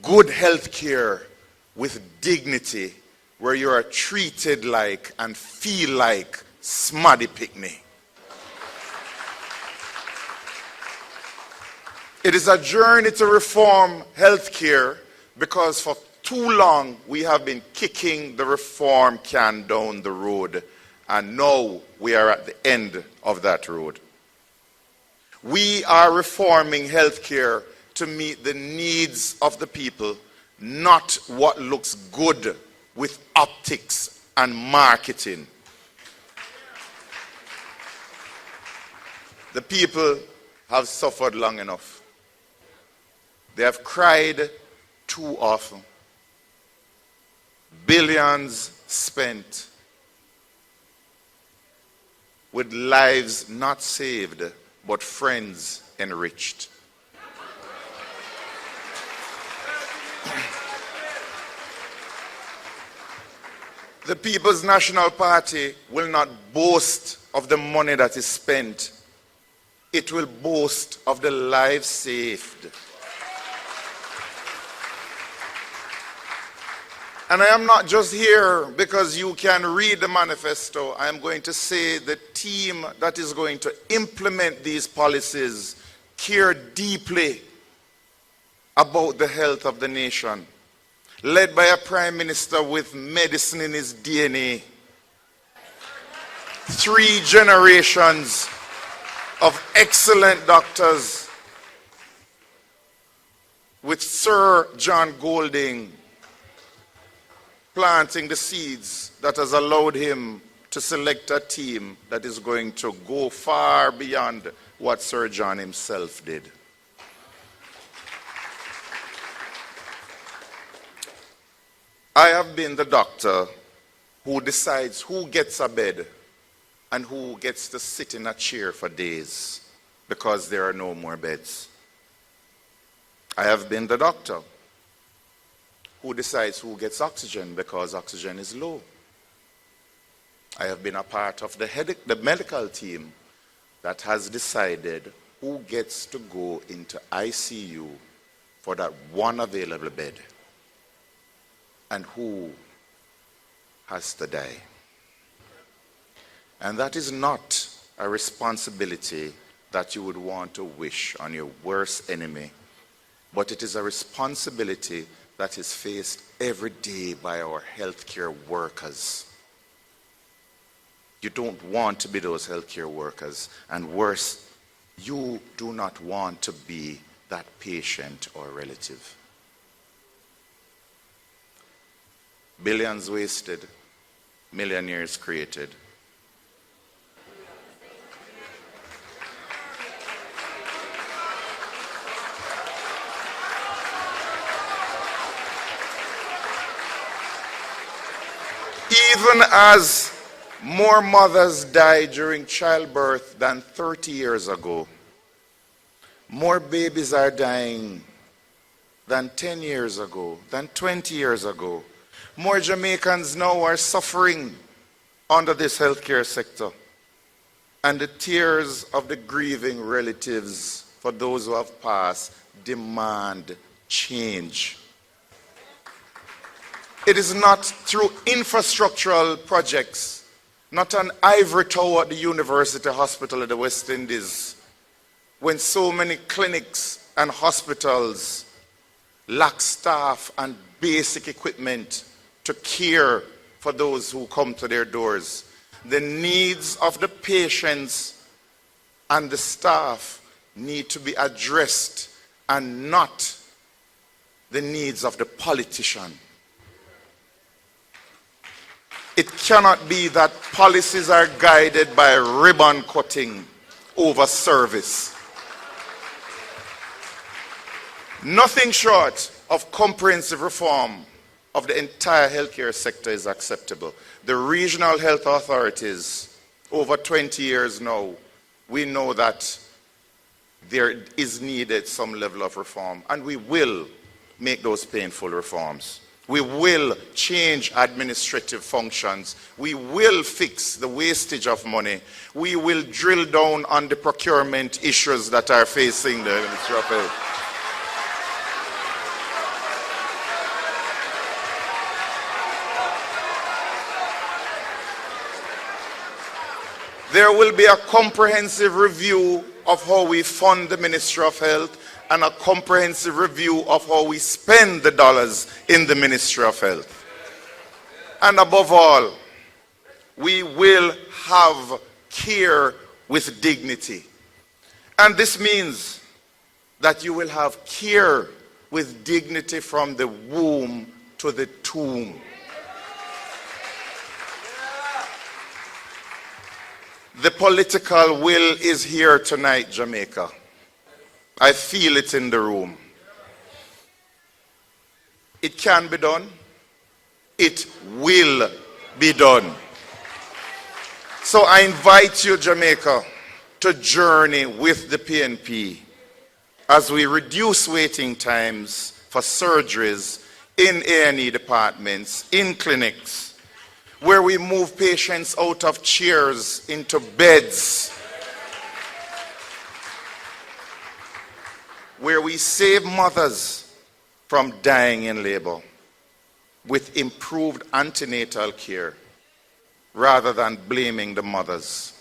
good healthcare with dignity, where you are treated like and feel like Smaddy Pickney. It is a journey to reform healthcare, because for too long we have been kicking the reform can down the road, and now we are at the end of that road. We are reforming healthcare to meet the needs of the people, not what looks good with optics and marketing. The people have suffered long enough. They have cried too often. Billions spent with lives not saved, but friends enriched. The People's National Party will not boast of the money that is spent. It will boast of the lives saved. And I am not just here because you can read the manifesto. I am going to say the team that is going to implement these policies care deeply about the health of the nation, led by a prime minister with medicine in his DNA. 3 generations of excellent doctors, with Sir John Golding planting the seeds that has allowed him to select a team that is going to go far beyond what Sir John himself did. I have been the doctor who decides who gets a bed and who gets to sit in a chair for days because there are no more beds. I have been the doctor who decides who gets oxygen because oxygen is low. I have been a part of the medical team that has decided who gets to go into ICU for that one available bed and who has to die. And that is not a responsibility that you would want to wish on your worst enemy, but it is a responsibility that is faced every day by our healthcare workers. You don't want to be those healthcare workers, and worse, you do not want to be that patient or relative. Billions wasted, millionaires created. Even as more mothers die during childbirth than 30 years ago, more babies are dying than 10 years ago, than 20 years ago. More Jamaicans now are suffering under this healthcare sector. And the tears of the grieving relatives for those who have passed demand change. It is not through infrastructural projects, not an ivory tower at the University Hospital of the West Indies, when so many clinics and hospitals lack staff and basic equipment to care for those who come to their doors. The needs of the patients and the staff need to be addressed and not the needs of the politician. It cannot be that policies are guided by ribbon cutting over service. Nothing short of comprehensive reform of the entire healthcare sector is acceptable. The regional health authorities, over 20 years now, we know that there is needed some level of reform, and we will make those painful reforms. We will change administrative functions. We will fix the wastage of money. We will drill down on the procurement issues that are facing the Ministry of Health. There will be a comprehensive review of how we fund the Ministry of Health and a comprehensive review of how we spend the dollars in the Ministry of Health. And above all, we will have care with dignity. And this means that you will have care with dignity from the womb to the tomb. The political will is here tonight, Jamaica. I feel it in the room. It can be done. It will be done. So I invite you, Jamaica, to journey with the PNP as we reduce waiting times for surgeries in A&E departments, in clinics, where we move patients out of chairs into beds, where we save mothers from dying in labor with improved antenatal care rather than blaming the mothers.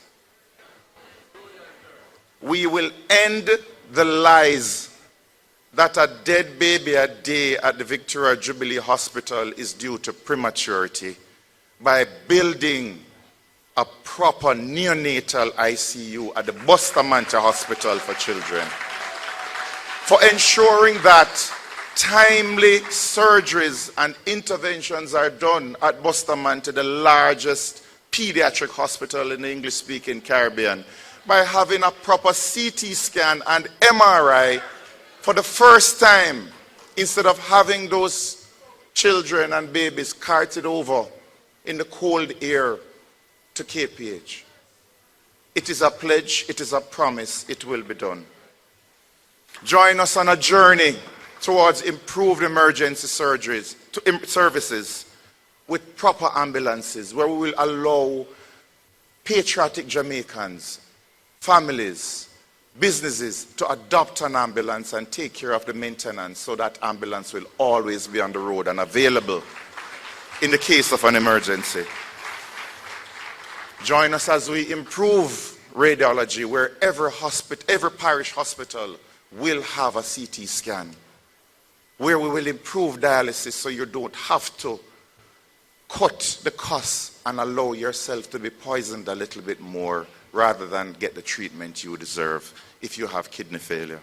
We will end the lies that a dead baby a day at the Victoria Jubilee Hospital is due to prematurity by building a proper neonatal ICU at the Bustamante Hospital for Children, for ensuring that timely surgeries and interventions are done at Bustamante, the largest pediatric hospital in the English-speaking Caribbean, by having a proper CT scan and MRI for the first time, instead of having those children and babies carted over in the cold air to KPH. It is a pledge, it is a promise, it will be done. Join us on a journey towards improved emergency surgeries, services with proper ambulances, where we will allow patriotic Jamaicans, families, businesses to adopt an ambulance and take care of the maintenance, so that ambulance will always be on the road and available in the case of an emergency. Join us as we improve radiology, where every parish hospital will have a CT scan, where we will improve dialysis so you don't have to cut the costs and allow yourself to be poisoned a little bit more rather than get the treatment you deserve if you have kidney failure.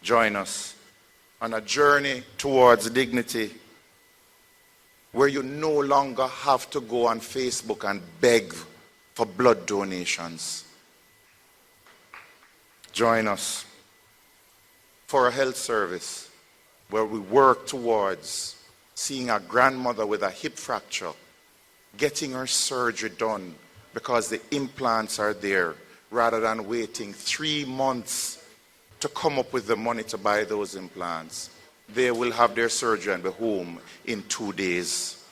Join us on a journey towards dignity, where you no longer have to go on Facebook and beg for blood donations. Join us for a health service where we work towards seeing a grandmother with a hip fracture, getting her surgery done because the implants are there, rather than waiting 3 months to come up with the money to buy those implants. They will have their surgery and be home in 2 days.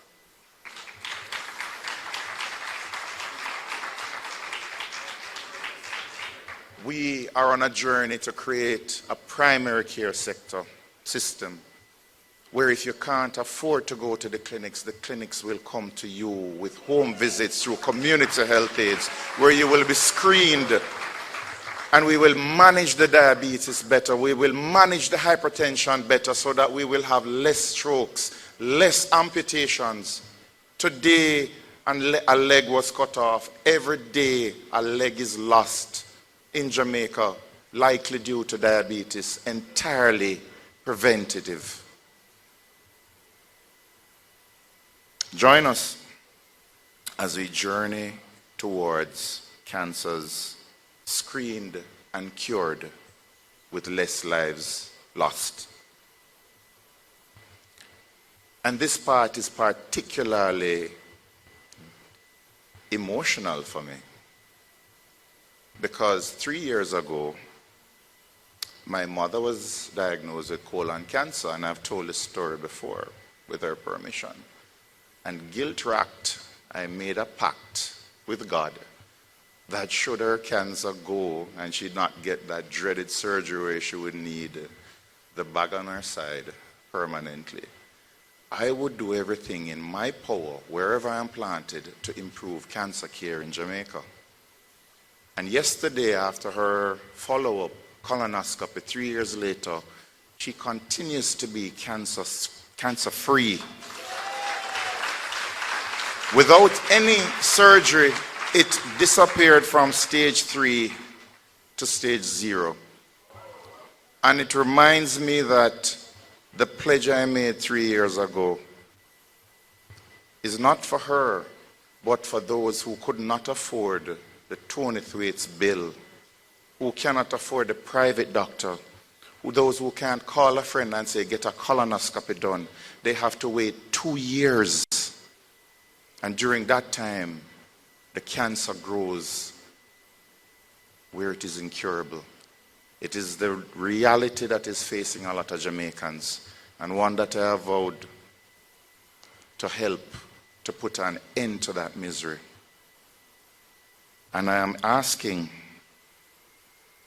We are on a journey to create a primary care sector system, where if you can't afford to go to the clinics will come to you with home visits through community health aides, where you will be screened, and we will manage the diabetes better, we will manage the hypertension better, so that we will have less strokes, less amputations. Today, a leg was cut off. Every day, a leg is lost in Jamaica, likely due to diabetes, entirely preventative. Join us as we journey towards cancers screened and cured with less lives lost. And this part is particularly emotional for me, because 3 years ago, my mother was diagnosed with colon cancer, and I've told this story before with her permission. And guilt-racked, I made a pact with God that should her cancer go and she'd not get that dreaded surgery where she would need the bag on her side permanently, I would do everything in my power, wherever I am planted, to improve cancer care in Jamaica. And yesterday, after her follow-up colonoscopy 3 years later, she continues to be cancer-free. Without any surgery, it disappeared from stage 3 to stage 0. And it reminds me that the pledge I made 3 years ago is not for her, but for those who could not afford the Tony Thwaites bill, who cannot afford a private doctor, those who can't call a friend and say, get a colonoscopy done. They have to wait 2 years. And during that time, the cancer grows where it is incurable. It is the reality that is facing a lot of Jamaicans, and one that I have vowed to help to put an end to that misery. And I am asking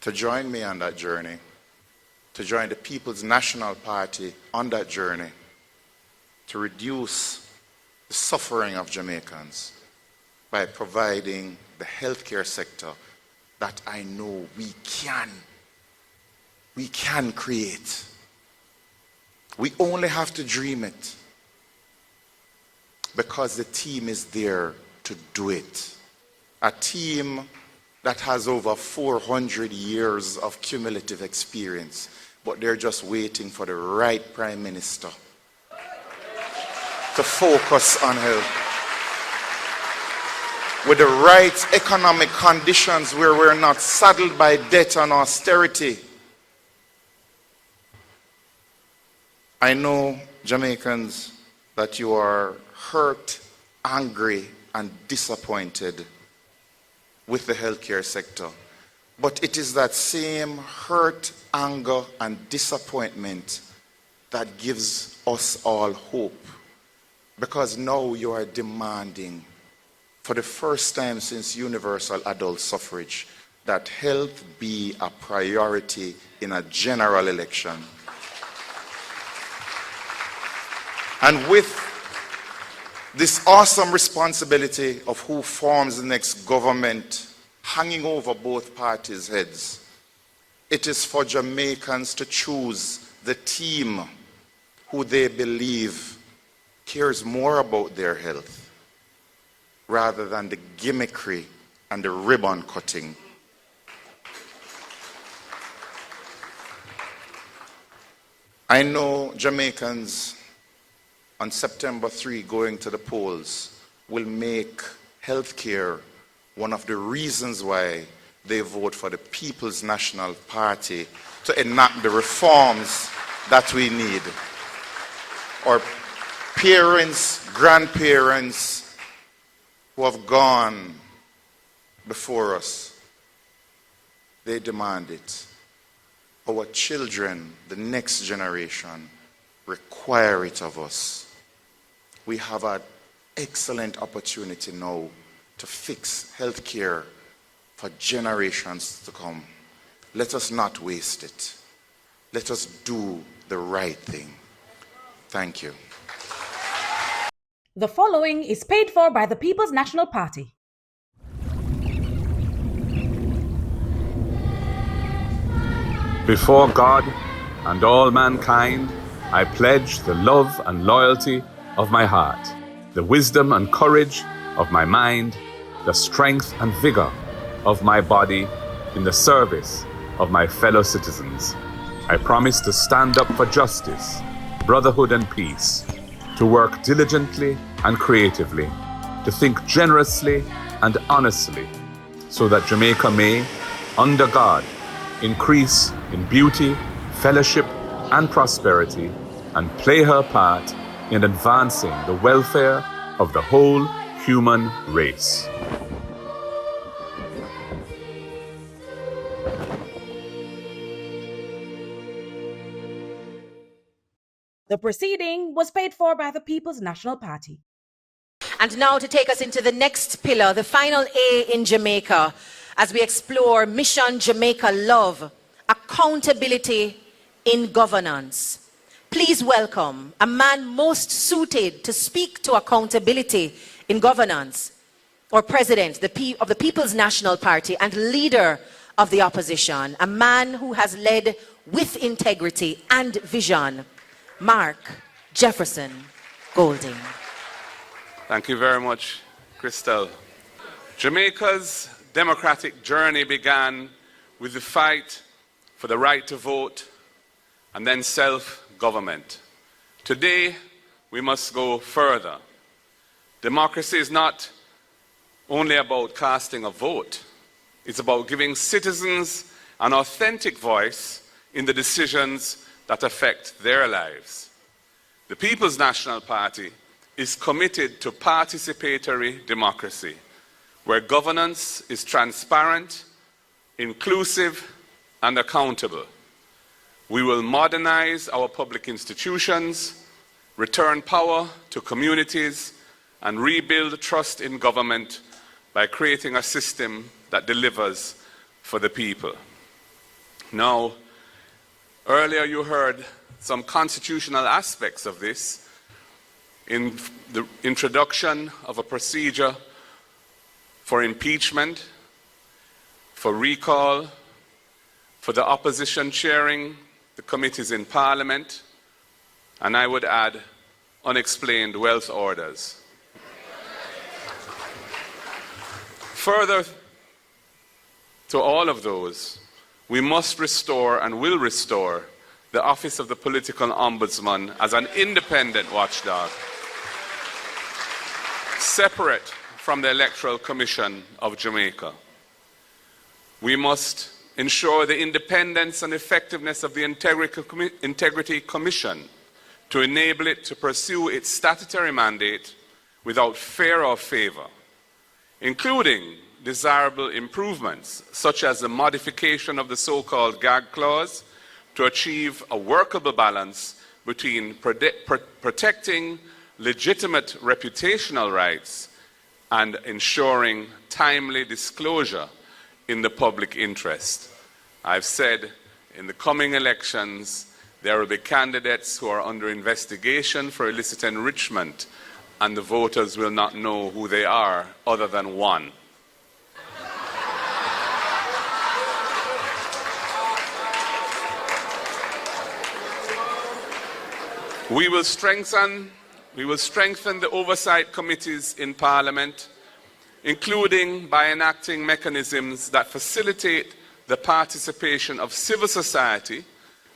to join me on that journey, to join the People's National Party on that journey, to reduce the suffering of Jamaicans by providing the healthcare sector that I know we can create. We only have to dream it, because the team is there to do it. A team that has over 400 years of cumulative experience, but they're just waiting for the right prime minister to focus on health. With the right economic conditions where we're not saddled by debt and austerity. I know, Jamaicans, that you are hurt, angry, and disappointed with the healthcare sector. But it is that same hurt, anger, and disappointment that gives us all hope, because now you are demanding, for the first time since universal adult suffrage, that health be a priority in a general election. And with this awesome responsibility of who forms the next government hanging over both parties' heads, it is for Jamaicans to choose the team who they believe cares more about their health rather than the gimmickry and the ribbon cutting. I know Jamaicans on September 3 going to the polls will make healthcare one of the reasons why they vote for the People's National Party to enact the reforms that we need. Our parents, grandparents who have gone before us, they demand it. Our children, the next generation, require it of us. We have an excellent opportunity now to fix healthcare for generations to come. Let us not waste it. Let us do the right thing. Thank you. The following is paid for by the People's National Party. Before God and all mankind, I pledge the love and loyalty of my heart, the wisdom and courage of my mind, the strength and vigor of my body in the service of my fellow citizens. I promise to stand up for justice, brotherhood and peace, to work diligently and creatively, to think generously and honestly, so that Jamaica may, under God, increase in beauty, fellowship, and prosperity, and play her part in advancing the welfare of the whole human race. The proceeding was paid for by the People's National Party. And now to take us into the next pillar, the final A in Jamaica, as we explore Mission Jamaica Love, accountability in governance. Please welcome a man most suited to speak to accountability in governance, our president of the People's National Party and leader of the opposition, a man who has led with integrity and vision, Mark Jefferson Golding. Thank you very much, Christel. Jamaica's democratic journey began with the fight for the right to vote and then self-government. Today, we must go further. Democracy is not only about casting a vote. It's about giving citizens an authentic voice in the decisions that affect their lives. The People's National Party is committed to participatory democracy, where governance is transparent, inclusive, and accountable. We will modernize our public institutions, return power to communities, and rebuild trust in government by creating a system that delivers for the people. Now, earlier you heard some constitutional aspects of this in the introduction of a procedure for impeachment, for recall, for the opposition chairing the committees in Parliament, and I would add unexplained wealth orders. Further to all of those, we must restore and will restore the office of the political ombudsman as an independent watchdog, separate from the Electoral Commission of Jamaica. We must ensure the independence and effectiveness of the Integrity Commission to enable it to pursue its statutory mandate without fear or favor, including desirable improvements such as the modification of the so-called gag clause to achieve a workable balance between protecting legitimate reputational rights and ensuring timely disclosure in the public interest. I've said in the coming elections, there will be candidates who are under investigation for illicit enrichment, and the voters will not know who they are other than one. We will strengthen the oversight committees in Parliament, including by enacting mechanisms that facilitate the participation of civil society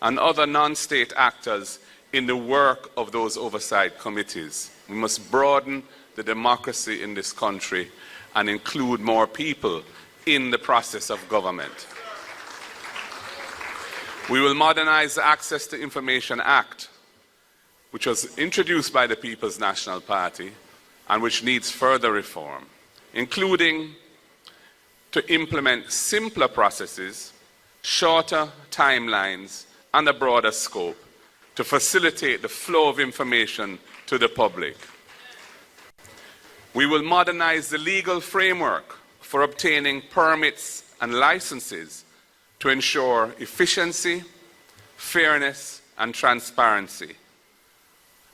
and other non-state actors in the work of those oversight committees. We must broaden the democracy in this country and include more people in the process of government. We will modernize the Access to Information Act, which was introduced by the People's National Party and which needs further reform, including to implement simpler processes, shorter timelines, and a broader scope to facilitate the flow of information to the public. We will modernize the legal framework for obtaining permits and licenses to ensure efficiency, fairness, and transparency.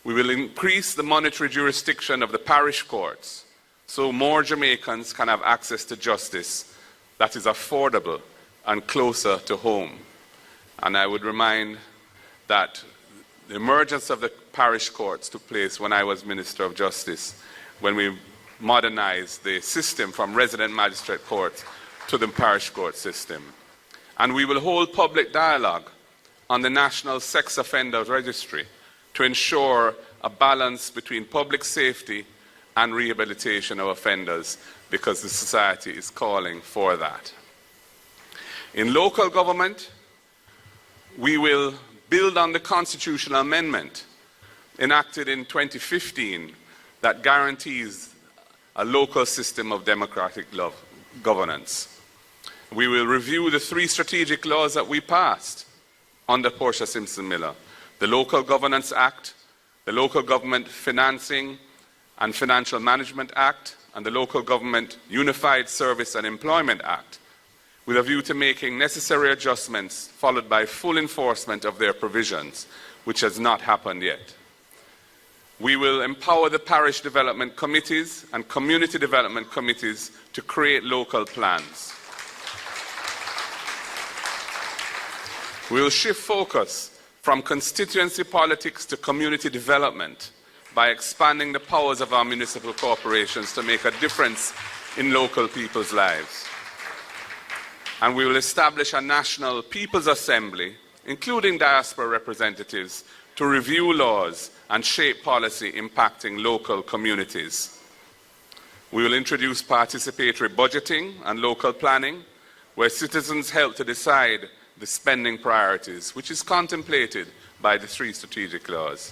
We will increase the monetary jurisdiction of the parish courts so more Jamaicans can have access to justice that is affordable and closer to home. And I would remind that the emergence of the parish courts took place when I was Minister of Justice, when we modernized the system from resident magistrate courts to the parish court system. And we will hold public dialogue on the National Sex Offenders Registry to ensure a balance between public safety and rehabilitation of offenders, because the society is calling for that. In local government, we will build on the constitutional amendment enacted in 2015 that guarantees a local system of democratic governance. We will review the 3 strategic laws that we passed under Portia Simpson Miller: the Local Governance Act, the Local Government Financing and Financial Management Act, and the Local Government Unified Service and Employment Act, with a view to making necessary adjustments followed by full enforcement of their provisions, which has not happened yet. We will empower the parish development committees and community development committees to create local plans. We will shift focus from constituency politics to community development by expanding the powers of our municipal corporations to make a difference in local people's lives. And we will establish a national People's Assembly, including diaspora representatives, to review laws and shape policy impacting local communities. We will introduce participatory budgeting and local planning, where citizens help to decide the spending priorities, which is contemplated by the 3 strategic laws.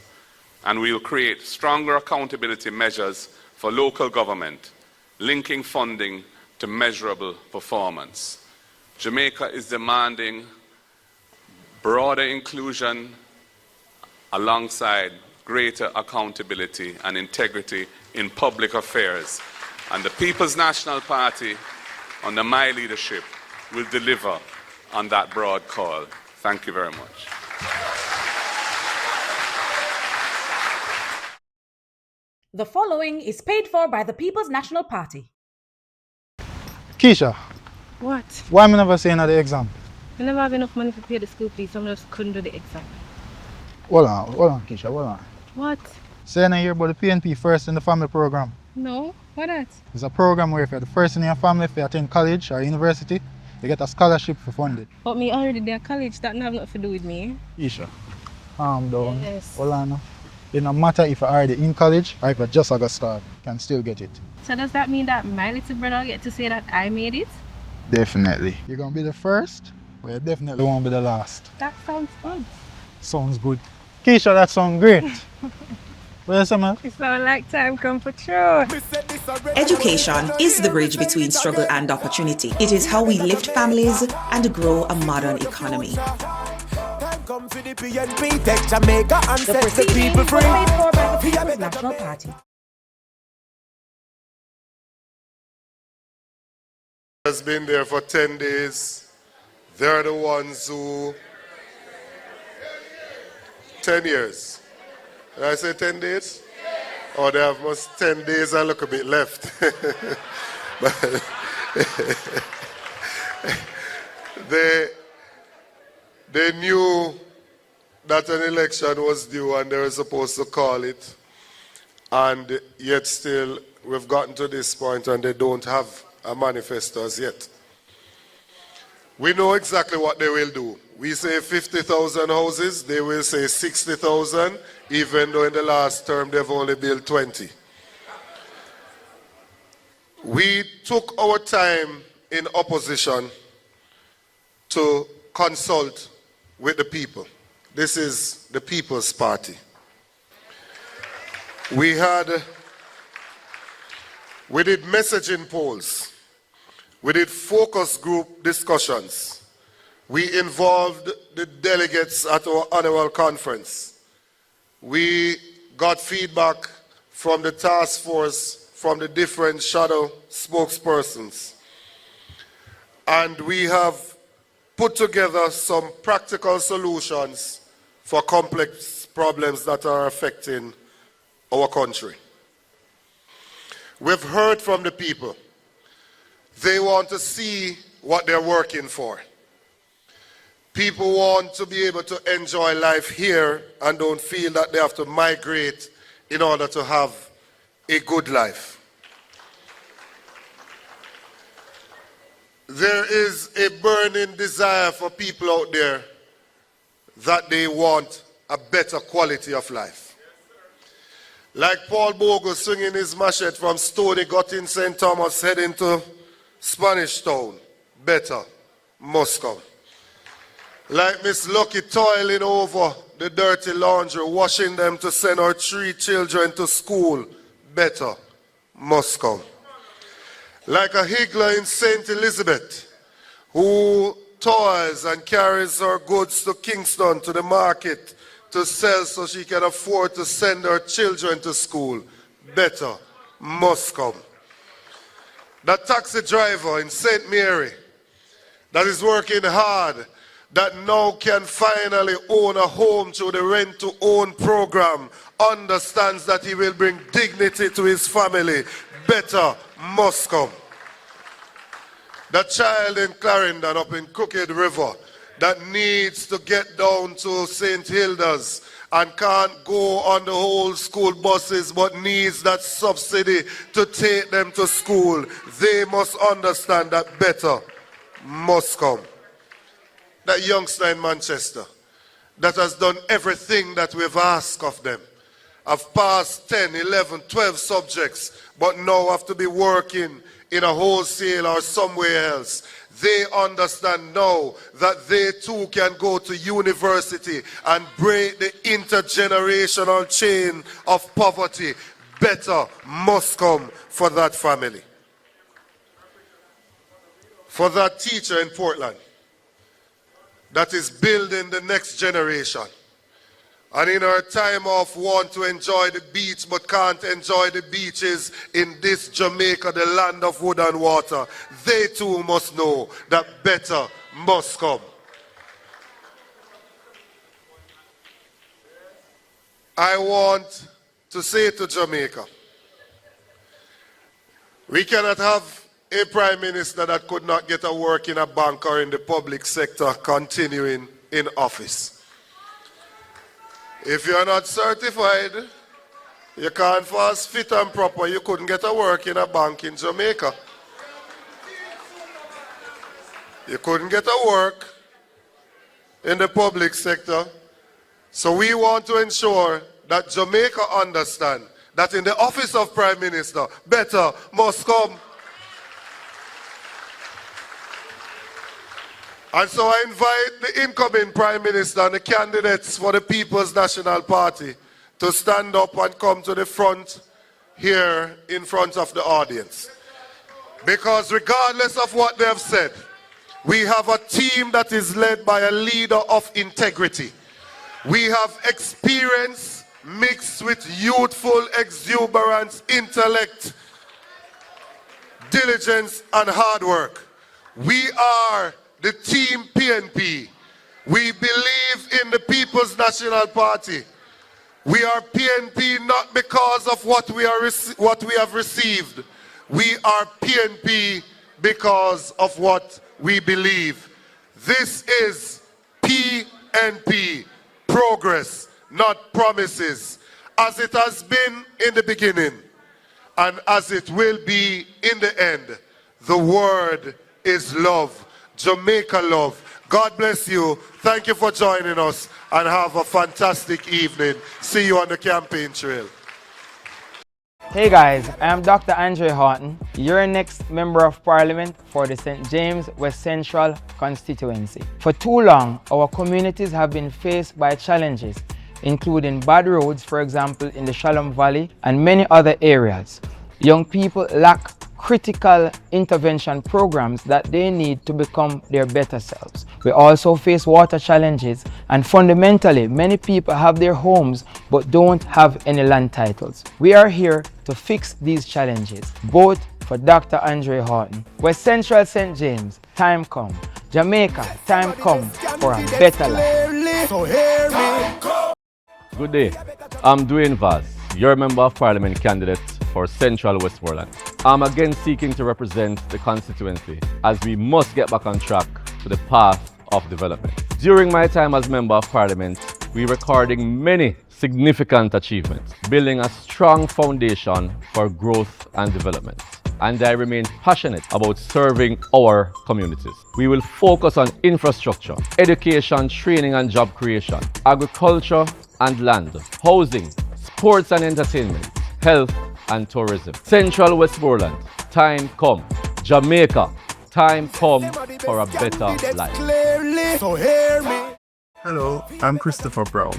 And we will create stronger accountability measures for local government, linking funding to measurable performance. Jamaica is demanding broader inclusion alongside greater accountability and integrity in public affairs. And the People's National Party, under my leadership, will deliver on that broad call. Thank you very much. The following is paid for by the People's National Party. Keisha, what? Why am I never saying at the exam? I never have enough money to pay the school fees, so I just couldn't do the exam. Hold on, Keisha, hold on. What? Say I hear about the PNP First in the Family program. No, what that? It's a program where if you're the first in your family, if you attend college or university, you get a scholarship for funded. But me already there college, that have nothing to do with me. Keisha, calm down. Yes. Hold on. It no matter if you're already in college or if you just got started, you can still get it. So does that mean that my little brother get to say that I made it? Definitely. You're gonna be the first, but you definitely won't be the last. That sounds fun. Sounds good. Keisha, that sounds great. What you say, man? It sounds like time come for sure. Education is the bridge between struggle and opportunity. It is how we lift families and grow a modern economy. Come for the PNP, take Jamaica and The set the proceeding people was free. paid for by the People's National Party. Has been there for 10 days. They're the ones who 10 years. Did I say 10 days? Or they have almost 10 days and look a bit left. But they knew that an election was due and they were supposed to call it. And yet still, we've gotten to this point and they don't have a manifesto as yet. We know exactly what they will do. We say 50,000 houses, they will say 60,000, even though in the last term they've only built 20. We took our time in opposition to consult with the people. This is the People's Party. We did messaging polls. We did focus group discussions. We involved the delegates at our annual conference. We got feedback from the task force, from the different shadow spokespersons. And we have put together some practical solutions for complex problems that are affecting our country. We've heard from the people. They want to see what they're working for. People want to be able to enjoy life here and don't feel that they have to migrate in order to have a good life. There is a burning desire for people out there that they want a better quality of life. Like Paul Bogle swinging his machete from Stony Gutting, St. Thomas, heading to Spanish Town, better, Moscow. Like Miss Lucky toiling over the dirty laundry, washing them to send her 3 children to school, better, Moscow. Like a higgler in St. Elizabeth, who toils and carries her goods to Kingston, to the market, to sell so she can afford to send her children to school, better, Moscow. That taxi driver in St. Mary that is working hard, that now can finally own a home through the rent-to-own program, understands that he will bring dignity to his family, better, Moscow. That child in Clarendon up in Crooked River that needs to get down to St. Hilda's and can't go on the whole school buses but needs that subsidy to take them to school, they must understand that better must come. That youngster in Manchester that has done everything that we've asked of them, have passed 10, 11, 12 subjects, but now have to be working in a wholesale or somewhere else. They understand now that they too can go to university and break the intergenerational chain of poverty. Better must come for that family. For that teacher in Portland that is building the next generation. And in our time off want to enjoy the beach but can't enjoy the beaches in this Jamaica, the land of wood and water. They too must know that better must come. I want to say to Jamaica, we cannot have a prime minister that could not get a work in a bank or in the public sector continuing in office. If you're not certified, you can't fast, fit and proper, you couldn't get a work in a bank in Jamaica. You couldn't get a work in the public sector. So we want to ensure that Jamaica understand that in the office of Prime Minister, better must come. And so I invite the incoming Prime Minister and the candidates for the People's National Party to stand up and come to the front here in front of the audience. Because regardless of what they have said, We have a team that is led by a leader of integrity. We have experience mixed with youthful exuberance, intellect, diligence, and hard work. We are the team PNP. We believe in the People's National Party. We are PNP not because of what we have received. We are PNP because of what we believe. This is PNP, progress, not promises, as it has been in the beginning and as it will be in the end. The word is love. Jamaica love. God bless you. Thank you for joining us and have a fantastic evening. See you on the campaign trail. Hey guys, I am Dr. Andre Horton, your next Member of Parliament for the St. James West Central constituency. For too long, our communities have been faced by challenges, including bad roads, for example, in the Shalom Valley and many other areas. Young people lack critical intervention programs that they need to become their better selves. We also face water challenges, and fundamentally, many people have their homes but don't have any land titles. We are here to fix these challenges, both for Dr. Andre Horton. West Central St. James, time come. Jamaica, time come for a better life. Good day. I'm Dwayne Vaz, your Member of Parliament candidate for Central Westmoreland. I'm again seeking to represent the constituency as we must get back on track to the path of development. During my time as Member of Parliament, we're recording many significant achievements, building a strong foundation for growth and development. And I remain passionate about serving our communities. We will focus on infrastructure, education, training and job creation, agriculture and land, housing, sports and entertainment, health and tourism. Central Westmoreland, time come. Jamaica, time come for a better life. Hello, I'm Christopher Brown,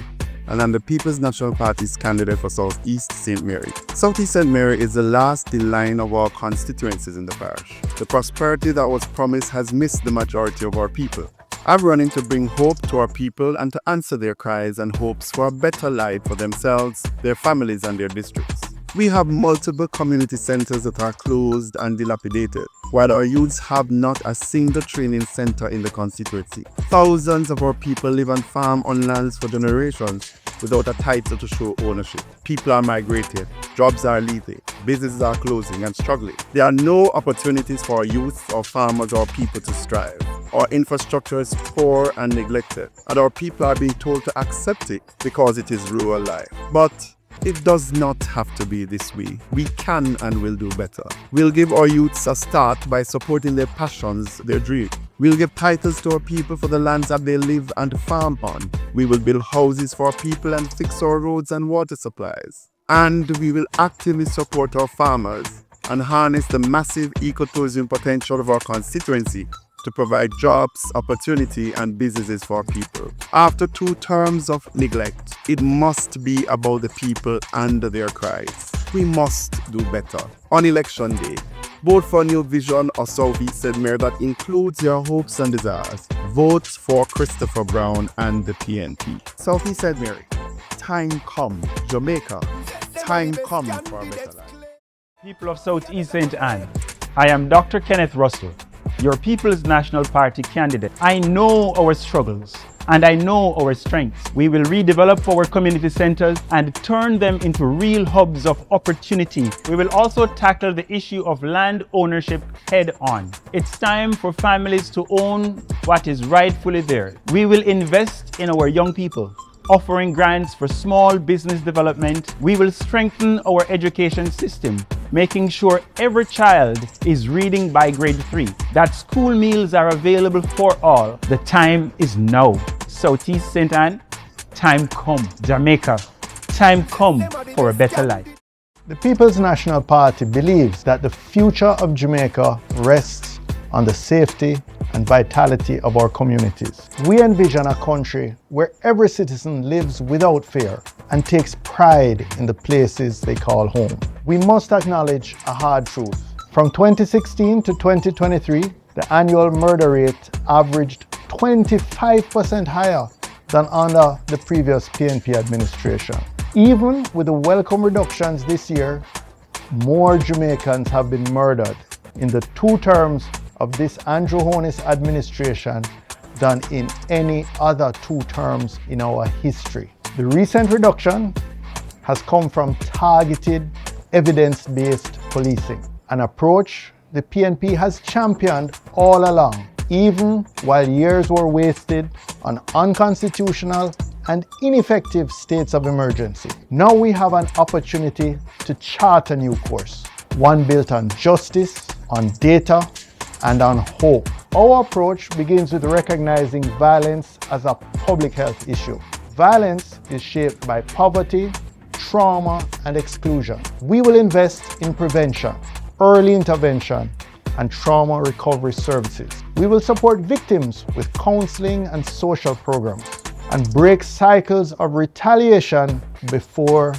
and I'm the People's National Party's candidate for South East St. Mary. South East St. Mary is the last in line of our constituencies in the parish. The prosperity that was promised has missed the majority of our people. I'm running to bring hope to our people and to answer their cries and hopes for a better life for themselves, their families and their districts. We have multiple community centers that are closed and dilapidated, while our youths have not a single training center in the constituency. Thousands of our people live and farm on lands for generations without a title to show ownership. People are migrating, jobs are leaving, businesses are closing and struggling. There are no opportunities for our youth or farmers or people to strive. Our infrastructure is poor and neglected, and our people are being told to accept it because it is rural life. But it does not have to be this way. We can and will do better. We'll give our youths a start by supporting their passions, their dreams. We'll give titles to our people for the lands that they live and farm on. We will build houses for our people and fix our roads and water supplies. And we will actively support our farmers and harness the massive ecotourism potential of our constituency to provide jobs, opportunity and businesses for people. After 2 terms of neglect, it must be about the people and their cries. We must do better. On election day, vote for a new vision of South East St. Mary that includes your hopes and desires. Vote for Christopher Brown and the PNP. South East St. Mary, time come. Jamaica, time come for a better life. People of South East St. Anne, I am Dr. Kenneth Russell, your People's National Party candidate. I know our struggles and I know our strengths. We will redevelop our community centers and turn them into real hubs of opportunity. We will also tackle the issue of land ownership head on. It's time for families to own what is rightfully theirs. We will invest in our young people, offering grants for small business development. We will strengthen our education system, making sure every child is reading by grade 3, that school meals are available for all. The time is now. Southeast St. Anne, time come. Jamaica, time come for a better life. The People's National Party believes that the future of Jamaica rests on the safety and vitality of our communities. We envision a country where every citizen lives without fear and takes pride in the places they call home. We must acknowledge a hard truth. From 2016 to 2023, The annual murder rate averaged 25% higher than under the previous PNP administration. Even with the welcome reductions this year, more Jamaicans have been murdered in the 2 terms of this Andrew Holness administration than in any other 2 terms in our history. The recent reduction has come from targeted, evidence-based policing, an approach the PNP has championed all along, even while years were wasted on unconstitutional and ineffective states of emergency. Now we have an opportunity to chart a new course, one built on justice, on data, and on hope. Our approach begins with recognizing violence as a public health issue. Violence is shaped by poverty, trauma, and exclusion. We will invest in prevention, early intervention, and trauma recovery services. We will support victims with counseling and social programs and break cycles of retaliation before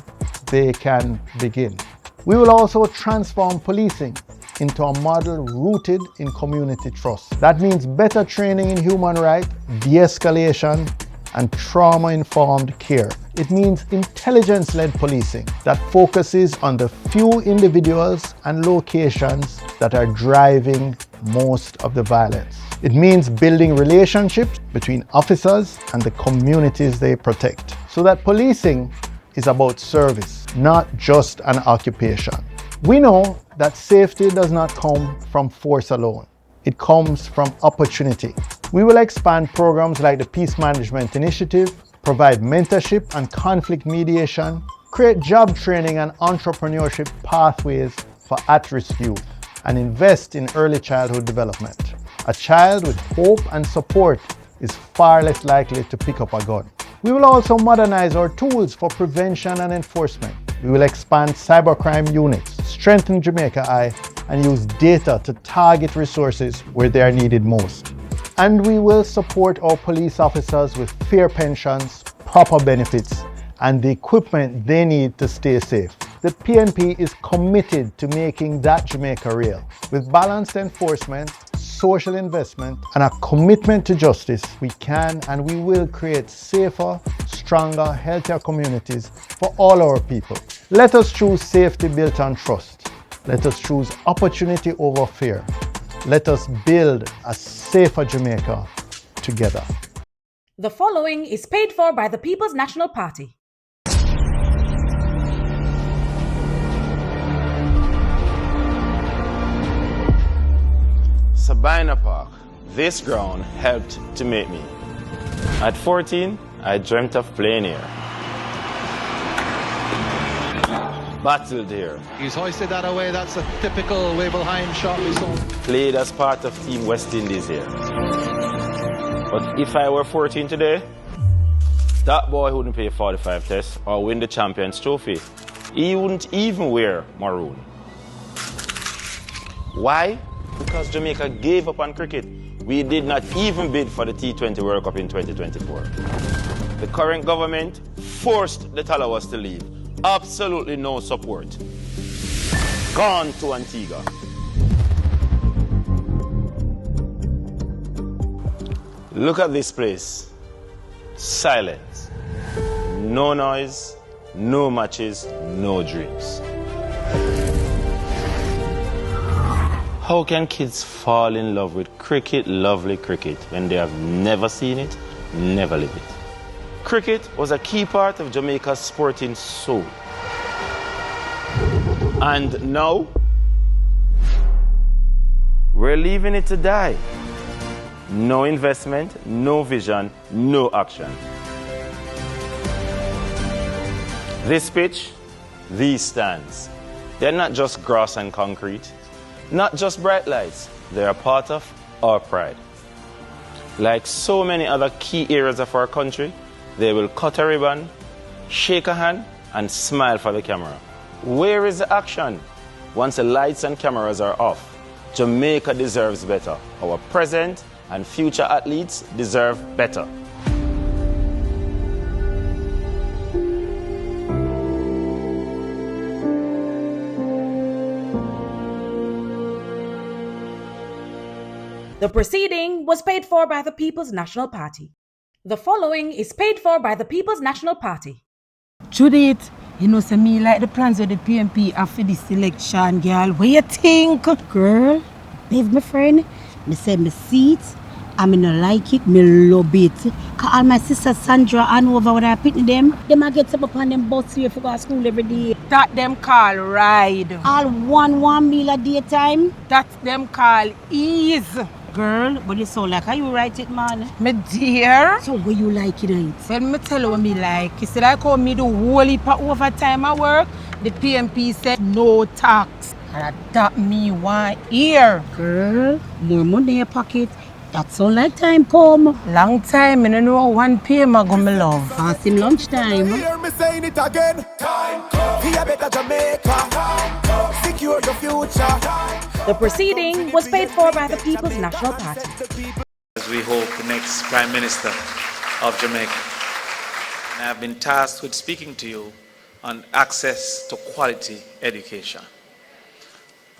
they can begin. We will also transform policing into a model rooted in community trust. That means better training in human rights, de-escalation, and trauma-informed care. It means intelligence-led policing that focuses on the few individuals and locations that are driving most of the violence. It means building relationships between officers and the communities they protect, so that policing is about service, not just an occupation. We know that safety does not come from force alone. It comes from opportunity. We will expand programs like the Peace Management Initiative, provide mentorship and conflict mediation, create job training and entrepreneurship pathways for at-risk youth, and invest in early childhood development. A child with hope and support is far less likely to pick up a gun. We will also modernize our tools for prevention and enforcement. We will expand cybercrime units, strengthen Jamaica Eye, and use data to target resources where they are needed most. And we will support our police officers with fair pensions, proper benefits, and the equipment they need to stay safe. The PNP is committed to making that Jamaica real. With balanced enforcement, social investment, and a commitment to justice, we can and we will create safer, stronger, healthier communities for all our people. Let us choose safety built on trust. Let us choose opportunity over fear. Let us build a safer Jamaica together. The following is paid for by the People's National Party. Sabina Park. This ground helped to make me. At 14, I dreamt of playing here. Battled here. He's hoisted that away. That's a typical Wavellheim shot we saw. Played as part of Team West Indies here. But if I were 14 today, that boy wouldn't play 45 tests or win the Champions Trophy. He wouldn't even wear maroon. Why? Because Jamaica gave up on cricket. We did not even bid for the T20 World Cup in 2024. The current government forced the Talawas to leave. Absolutely no support. Gone to Antigua. Look at this place. Silence. No noise, no matches, no dreams. How can kids fall in love with cricket, lovely cricket, when they have never seen it, never lived it? Cricket was a key part of Jamaica's sporting soul. And now, we're leaving it to die. No investment, no vision, no action. This pitch, these stands, they're not just grass and concrete. Not just bright lights, they are part of our pride. Like so many other key areas of our country, they will cut a ribbon, shake a hand, and smile for the camera. Where is the action? Once the lights and cameras are off, Jamaica deserves better. Our present and future athletes deserve better. The proceeding was paid for by the People's National Party. The following is paid for by the People's National Party. Judith, you know, say me like the plans of the PMP after this election, girl. What you think? Girl, babe, my friend, me say me see it, I me no like it, me love it. Cause all my sister Sandra and over when I pitney them a get up on them bus here for go to school every day. That them call ride. All 1 meal a day time. That them call ease. Girl, but you sound like how you write it, man. Me dear. So what you like it, ain't? Well, me tell you what me like. You see, like how me do whole heap of overtime at work, the PMP said no tax. And that me want hear. Girl, more money in your pocket. That sound like time come. Long time, I don't know 1 p.m. I go me love. Past him lunchtime. Hear me saying it again. Time come. Be a better Jamaica. Time come. Secure your future. The proceeding was paid for by the People's National Party. As we hope the next Prime Minister of Jamaica. And I have been tasked with speaking to you on access to quality education.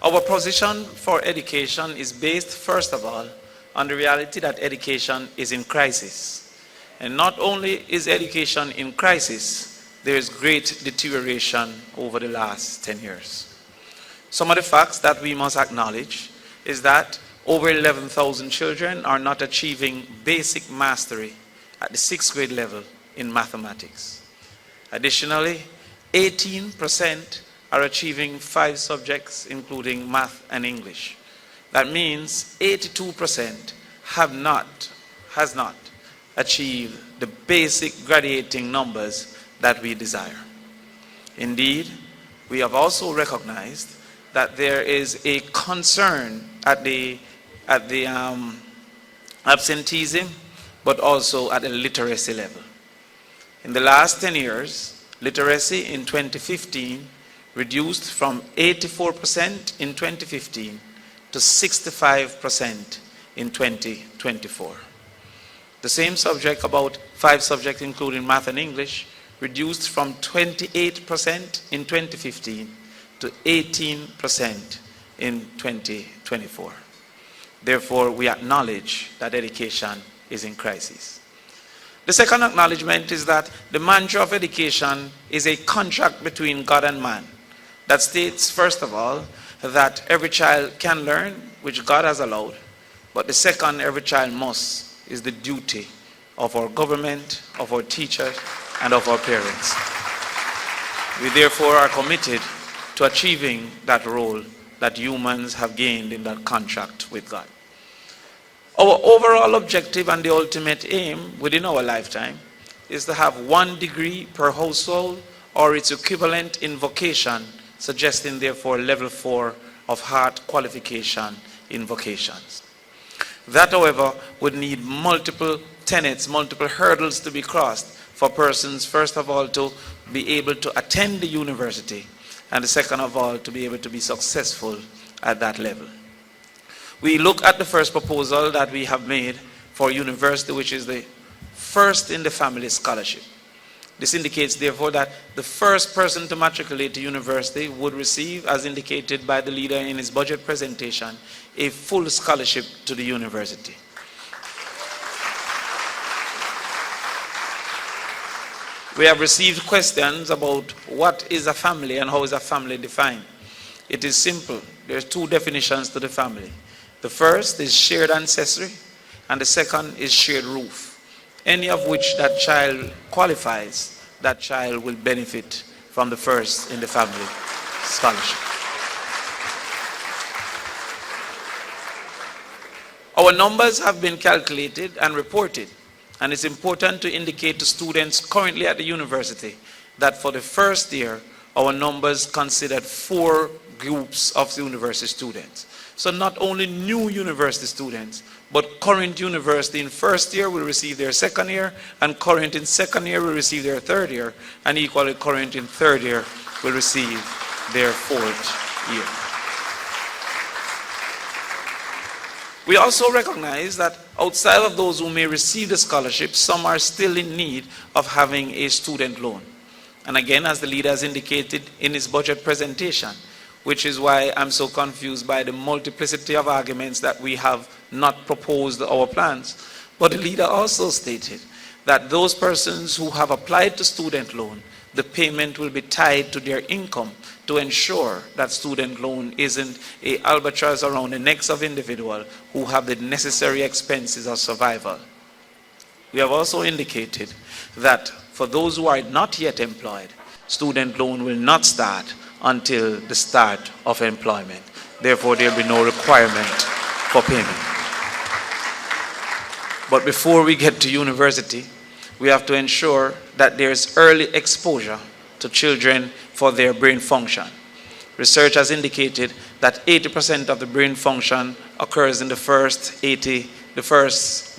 Our position for education is based, first of all, on the reality that education is in crisis. And not only is education in crisis, there is great deterioration over the last 10 years. Some of the facts that we must acknowledge is that over 11,000 children are not achieving basic mastery at the 6th grade level in mathematics. Additionally, 18% are achieving 5 subjects, including math and English. That means 82% has not achieved the basic graduating numbers that we desire. Indeed, we have also recognized that there is a concern at the absenteeism, but also at the literacy level. In the last 10 years, literacy in 2015 reduced from 84% in 2015 to 65% in 2024. The same subject, about 5 subjects including math and English, reduced from 28% in 2015 to 18% in 2024. Therefore, we acknowledge that education is in crisis. The second acknowledgement is that the mantra of education is a contract between God and man that states, first of all, that every child can learn, which God has allowed, but the second, every child must, is the duty of our government, of our teachers, and of our parents. We therefore are committed to achieving that role that humans have gained in that contract with God. Our overall objective and the ultimate aim within our lifetime is to have 1 degree per household or its equivalent in vocation, suggesting therefore level 4 of heart qualification in vocations. That, however, would need multiple tenets, multiple hurdles to be crossed for persons, first of all, to be able to attend the university, and the second of all, to be able to be successful at that level. We look at the first proposal that we have made for university, which is the first in the family scholarship. This indicates, therefore, that the first person to matriculate to university would receive, as indicated by the leader in his budget presentation, a full scholarship to the university. We have received questions about what is a family and how is a family defined. It is simple. There are 2 definitions to the family. The first is shared ancestry, and the second is shared roof. Any of which that child qualifies, that child will benefit from the first in the family scholarship. Our numbers have been calculated and reported, and it's important to indicate to students currently at the university that for the first year, our numbers considered 4 groups of university students. So not only new university students, but current university in first year will receive their second year, and current in second year will receive their third year, and equally current in third year will receive their 4th year. We also recognize that outside of those who may receive the scholarship, some are still in need of having a student loan. And again, as the leader has indicated in his budget presentation, which is why I'm so confused by the multiplicity of arguments that we have not proposed our plans. But the leader also stated that those persons who have applied to student loan, the payment will be tied to their income to ensure that student loan isn't a albatross around the necks of individuals who have the necessary expenses of survival. We have also indicated that for those who are not yet employed, student loan will not start until the start of employment. Therefore, there will be no requirement for payment. But before we get to university, we have to ensure that there is early exposure to children for their brain function. Research has indicated that 80% of the brain function occurs in the first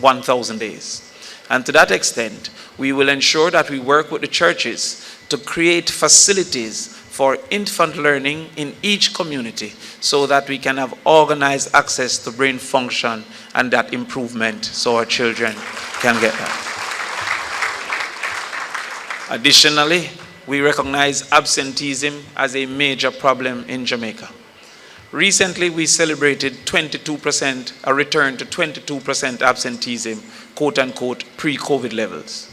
1,000 days. And to that extent, we will ensure that we work with the churches to create facilities for infant learning in each community so that we can have organized access to brain function and that improvement so our children can get that. Additionally, we recognize absenteeism as a major problem in Jamaica. Recently, we celebrated 22%, a return to 22% absenteeism, quote unquote, pre-COVID levels.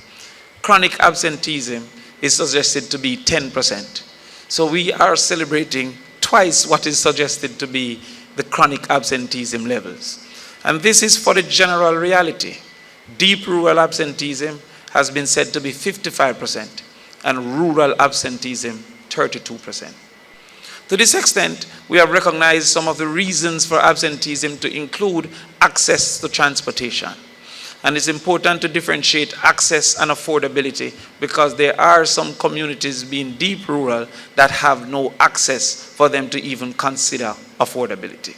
Chronic absenteeism is suggested to be 10%. So we are celebrating twice what is suggested to be the chronic absenteeism levels. And this is for the general reality. Deep rural absenteeism has been said to be 55% and rural absenteeism 32%. To this extent, we have recognized some of the reasons for absenteeism to include access to transportation. And it's important to differentiate access and affordability because there are some communities being deep rural that have no access for them to even consider affordability.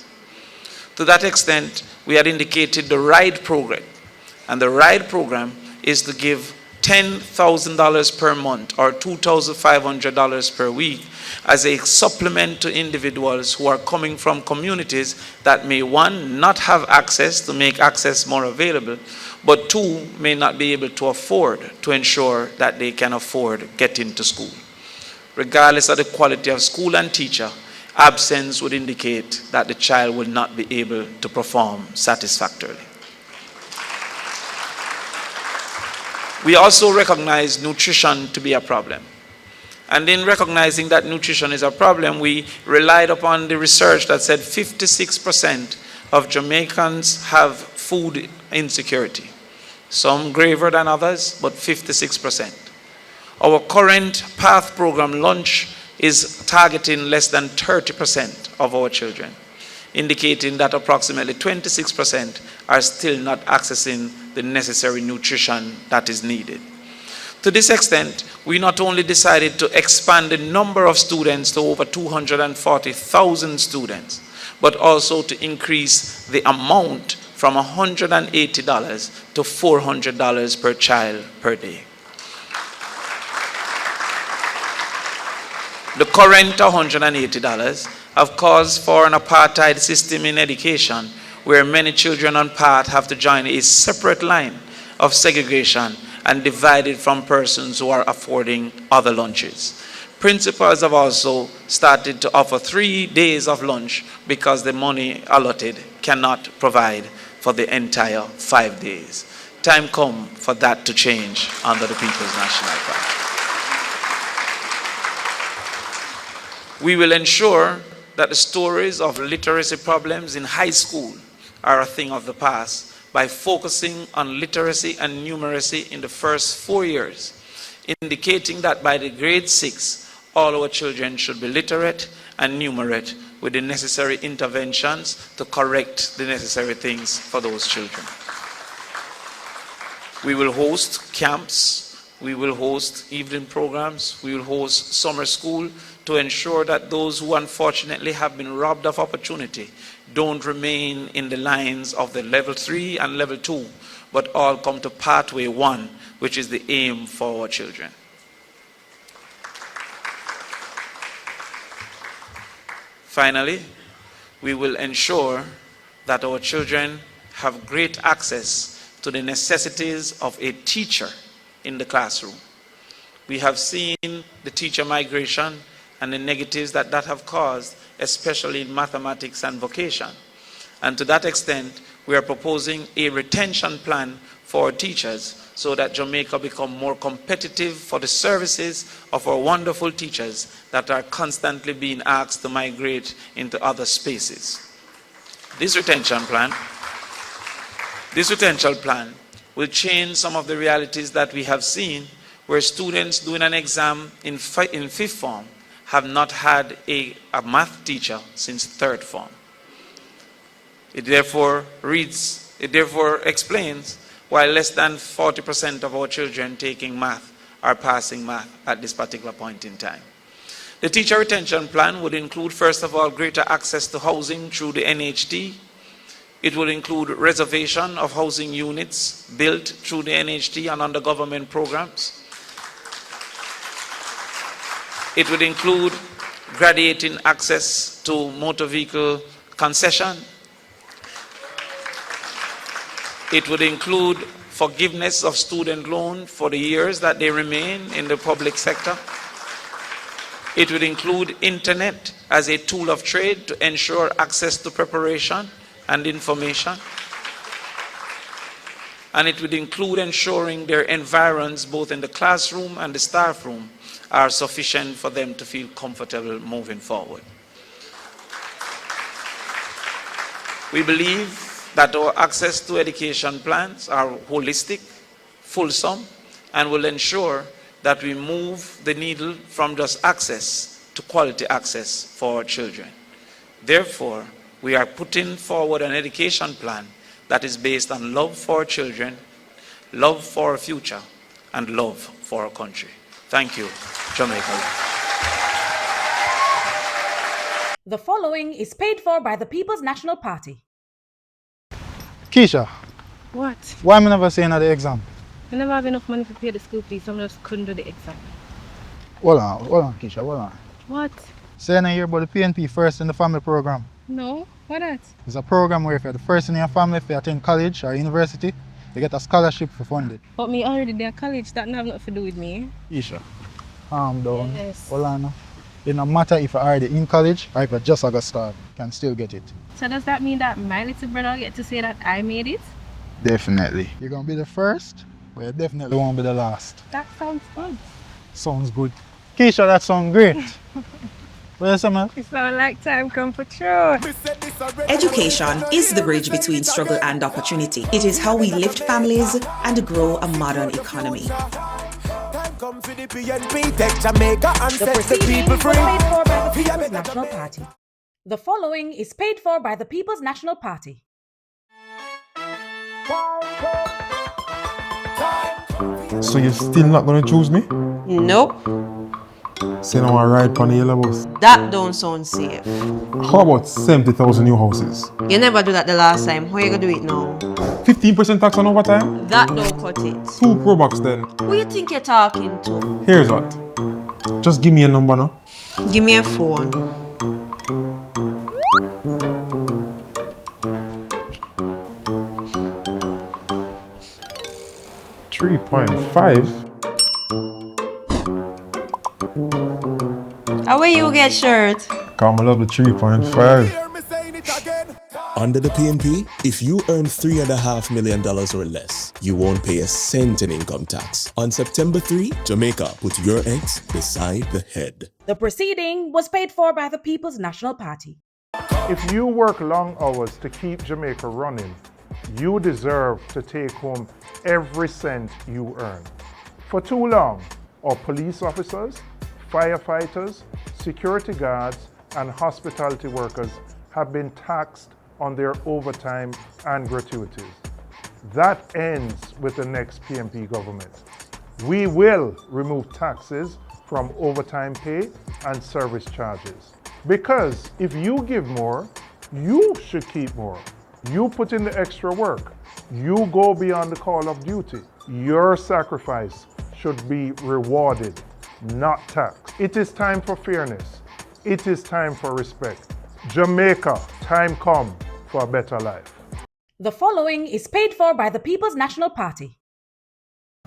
To that extent, we had indicated the RIDE program. And the RIDE program is to give $10,000 per month or $2,500 per week as a supplement to individuals who are coming from communities that may, one, not have access to make access more available, but two, may not be able to afford to ensure that they can afford getting to school. Regardless of the quality of school and teacher, absence would indicate that the child will not be able to perform satisfactorily. We also recognize nutrition to be a problem. And in recognizing that nutrition is a problem, we relied upon the research that said 56% of Jamaicans have food insecurity. Some graver than others, but 56%. Our current PATH program lunch is targeting less than 30% of our children, indicating that approximately 26% are still not accessing the necessary nutrition that is needed. To this extent, we not only decided to expand the number of students to over 240,000 students, but also to increase the amount from $180 to $400 per child per day. The current $180 have caused for an apartheid system in education where many children on PATH have to join a separate line of segregation and divided from persons who are affording other lunches. Principals have also started to offer 3 days of lunch because the money allotted cannot provide for the entire 5 days. Time come for that to change under the People's National Party. We will ensure that the stories of literacy problems in high school are a thing of the past by focusing on literacy and numeracy in the first 4 years, indicating that by the grade 6, all our children should be literate and numerate with the necessary interventions to correct the necessary things for those children. We will host camps, we will host evening programs, we will host summer school to ensure that those who unfortunately have been robbed of opportunity don't remain in the lines of the level 3 and level 2, but all come to pathway 1, which is the aim for our children. Finally, we will ensure that our children have great access to the necessities of a teacher in the classroom. We have seen the teacher migration and the negatives that have caused, especially in mathematics and vocation. And to that extent, we are proposing a retention plan for teachers so that Jamaica become more competitive for the services of our wonderful teachers that are constantly being asked to migrate into other spaces. This retention plan will change some of the realities that we have seen, where students doing an exam in fifth form have not had a math teacher since third form. It therefore explains why less than 40% of our children taking math are passing math at this particular point in time. The teacher retention plan would include, first of all, greater access to housing through the NHT. It will include reservation of housing units built through the NHT and under government programs. It would include graduating access to motor vehicle concession. It would include forgiveness of student loan for the years that they remain in the public sector. It would include internet as a tool of trade to ensure access to preparation and information. And it would include ensuring their environs, both in the classroom and the staff room, are sufficient for them to feel comfortable moving forward. We believe that our access to education plans are holistic, fulsome, and will ensure that we move the needle from just access to quality access for our children. Therefore, we are putting forward an education plan that is based on love for our children, love for our future, and love for our country. Thank you, Jamaica Love. The following is paid for by the People's National Party. Keisha, What? why am I never saying at the exam? I never have enough money to pay the school fees, so I just couldn't do the exam. Hold on, Keisha, hold on. What? Say I hear about the PNP First in the Family program. No? What that? It's a program where if you're the first in your family, if you attend college or university, you get a scholarship for funded. But me already there college, that have nothing to do with me. Keisha, calm down. Yes. Hold on. It no matter if you're already in college or if you just got started, you can still get it. So does that mean that my little brother get to say that I made it? Definitely. You're gonna be the first, but you definitely won't be the last. That sounds fun. Sounds good. Keisha, that sounds great. What you say, man? It sounds like time come for sure. Education is the bridge between struggle and opportunity. It is how we lift families and grow a modern economy. The proceeding was paid for by the People's National Party. The following is paid for by the People's National Party. So you're still not gonna choose me? Nope. Say now I ride on the yellow bus. That don't sound safe. How about 70,000 new houses? You never do that the last time. How you gonna do it now? 15% tax on overtime? That don't cut it. 2 Pro Box then. Who you think you're talking to? Here's what. Just give me a number now. Give me a phone. $3.5. How will you get shirt? Come, I love the 3.5. Under the PNP, if you earn $3.5 million or less, you won't pay a cent in income tax. On September 3, Jamaica put your eggs beside the head. The proceeding was paid for by the People's National Party. If you work long hours to keep Jamaica running, you deserve to take home every cent you earn. For too long, our police officers, firefighters, security guards, and hospitality workers have been taxed on their overtime and gratuities. That ends with the next PNP government. We will remove taxes from overtime pay and service charges. Because if you give more, you should keep more. You put in the extra work. You go beyond the call of duty. Your sacrifice should be rewarded, not taxed. It is time for fairness. It is time for respect. Jamaica, time come for a better life. The following is paid for by the People's National Party.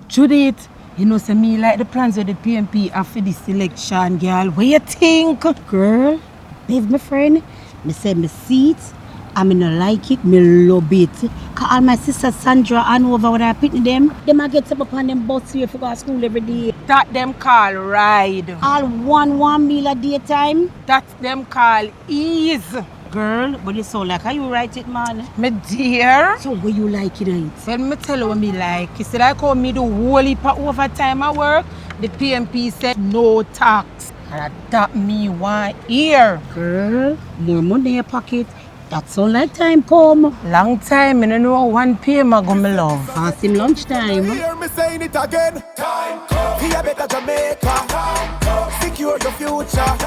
Judith, you know, say me like the plans of the PNP after this election, girl. What you think? Girl, babe, my friend, me say my seats, I me no like it, me love it. Cause all my sister Sandra and over when I pitney them a get up on them bus here for go to school every day. That them call ride. All one meal a day time. That them call ease. Girl, but it sound like how you write it, man. Me dear. So what you like it, right? Well, me tell you what me like. You see, like how me do whole heap of overtime at work, the PMP said no tax. And that me want hear. Girl, more money in your pocket. That sound like time come. Long time, I don't know one payment go me love. Past him lunchtime. Hear me saying it again. Time come. Be a better Jamaica. Time come. Secure your future.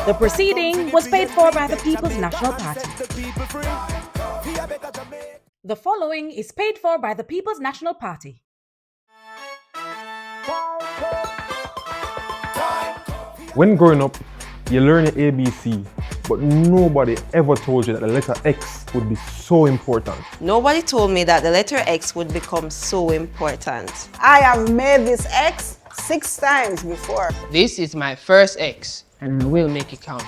The proceeding was paid for by the People's National Party. The following is paid for by the People's National Party. When growing up, you learn your ABC, but nobody ever told you that the letter X would be so important. Nobody told me that the letter X would become so important. I have made this X 6 times before. This is my first X, and we'll make it count.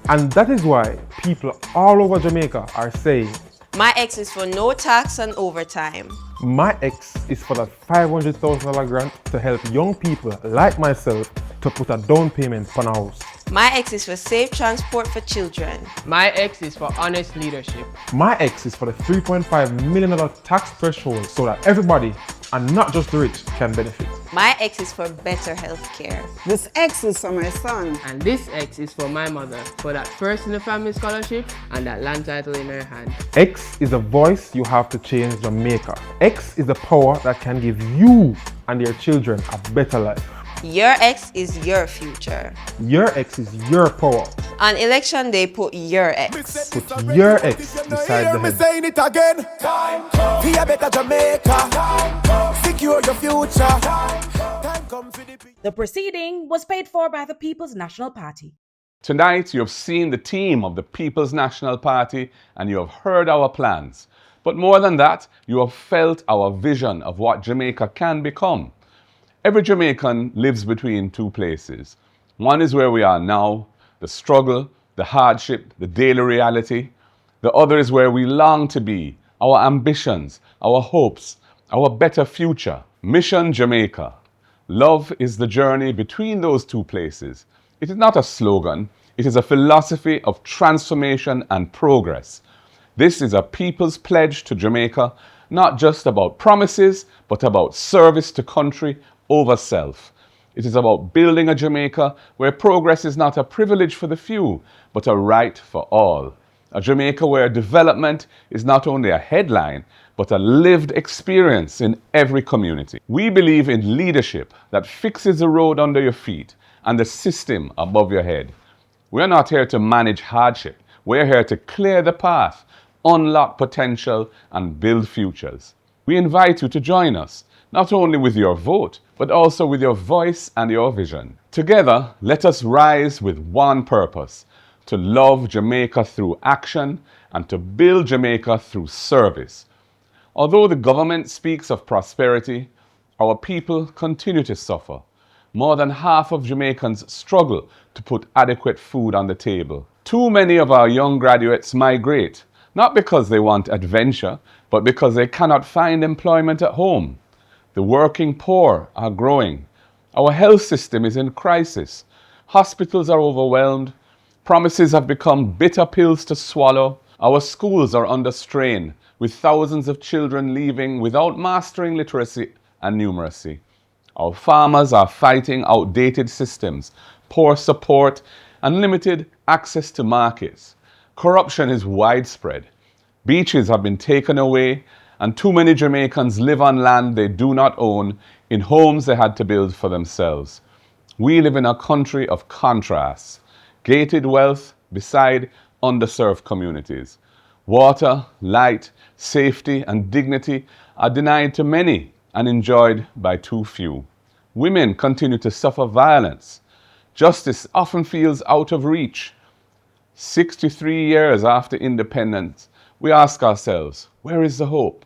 And that is why people all over Jamaica are saying, My X is for no tax and overtime. my X is for that $500,000 grant to help young people like myself to put a down payment on a house. My X is for safe transport for children. My X is for honest leadership. My X is for the $3.5 million tax threshold so that everybody, and not just the rich, can benefit. My X is for better health care. This X is for my son. And this X is for my mother, for that first in the family scholarship and that land title in her hand. X is a voice you have to change Jamaica. X is the power that can give you and your children a better life. Your X is your future. Your X is your power. On election day, put your X. Put your X beside the Hear me head. saying it again. Time come. Be a better Jamaica. Time come. Secure your future. Time come for the The proceeding was paid for by the People's National Party. Tonight, you have seen the team of the People's National Party and you have heard our plans. But more than that, you have felt our vision of what Jamaica can become. Every Jamaican lives between two places. One is where we are now, the struggle, the hardship, the daily reality. The other is where we long to be, our ambitions, our hopes, our better future. Mission Jamaica. Love is the journey between those two places. It is not a slogan, it is a philosophy of transformation and progress. This is a people's pledge to Jamaica, not just about promises, but about service to country over self. It is about building a Jamaica where progress is not a privilege for the few, but a right for all. A Jamaica where development is not only a headline, but a lived experience in every community. We believe in leadership that fixes the road under your feet and the system above your head. We're not here to manage hardship. We're here to clear the path, unlock potential, and build futures. We invite you to join us, not only with your vote, but also with your voice and your vision. Together, let us rise with one purpose: to love Jamaica through action and to build Jamaica through service. Although the government speaks of prosperity, our people continue to suffer. More than half of Jamaicans struggle to put adequate food on the table. Too many of our young graduates migrate, not because they want adventure, but because they cannot find employment at home. The working poor are growing. Our health system is in crisis. Hospitals are overwhelmed. Promises have become bitter pills to swallow. Our schools are under strain, with thousands of children leaving without mastering literacy and numeracy. Our farmers are fighting outdated systems, poor support, and limited access to markets. Corruption is widespread. Beaches have been taken away, and too many Jamaicans live on land they do not own, in homes they had to build for themselves. We live in a country of contrasts. Gated wealth beside underserved communities. Water, light, safety, and dignity are denied to many and enjoyed by too few. Women continue to suffer violence. Justice often feels out of reach. 63 years after independence, we ask ourselves, where is the hope?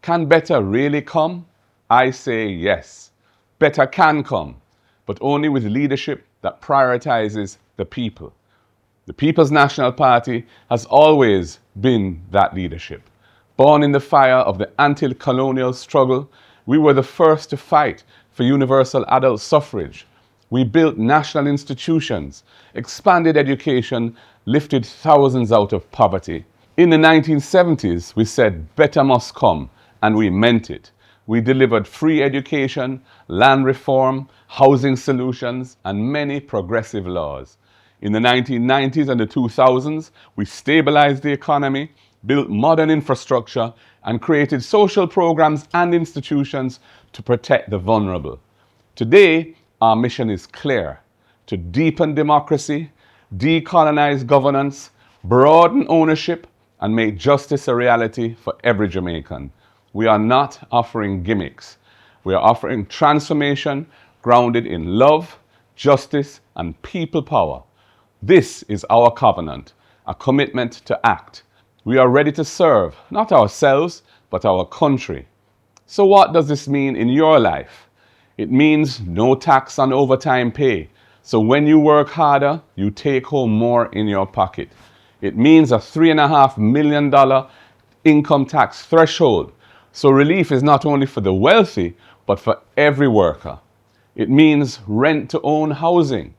Can better really come? I say yes. Better can come, but only with leadership that prioritizes the people. The People's National Party has always been that leadership. Born in the fire of the anti-colonial struggle, we were the first to fight for universal adult suffrage. We built national institutions, expanded education, lifted thousands out of poverty. In the 1970s, we said better must come, and we meant it. We delivered free education, land reform, housing solutions, and many progressive laws. In the 1990s and the 2000s, we stabilized the economy, built modern infrastructure, and created social programs and institutions to protect the vulnerable. Today, our mission is clear: to deepen democracy, decolonize governance, broaden ownership, and make justice a reality for every Jamaican. We are not offering gimmicks. We are offering transformation grounded in love, justice, and people power. This is our covenant, a commitment to act. We are ready to serve, not ourselves, but our country. So what does this mean in your life? It means no tax on overtime pay. So when you work harder, you take home more in your pocket. It means a $3.5 million income tax threshold. So relief is not only for the wealthy, but for every worker. It means rent-to-own housing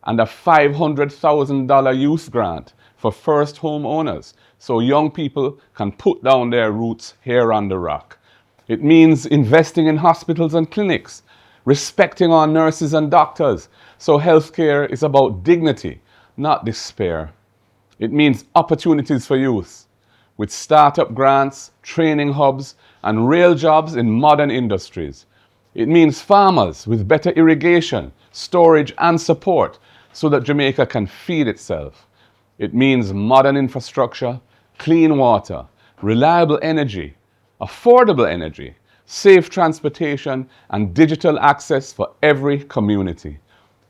and a $500,000 youth grant for first home owners, so young people can put down their roots here on the rock. It means investing in hospitals and clinics, respecting our nurses and doctors, so healthcare is about dignity, not despair. It means opportunities for youth, with startup grants, training hubs, and real jobs in modern industries. It means farmers with better irrigation, storage, and support so that Jamaica can feed itself. It means modern infrastructure, clean water, reliable energy, affordable energy, safe transportation, and digital access for every community.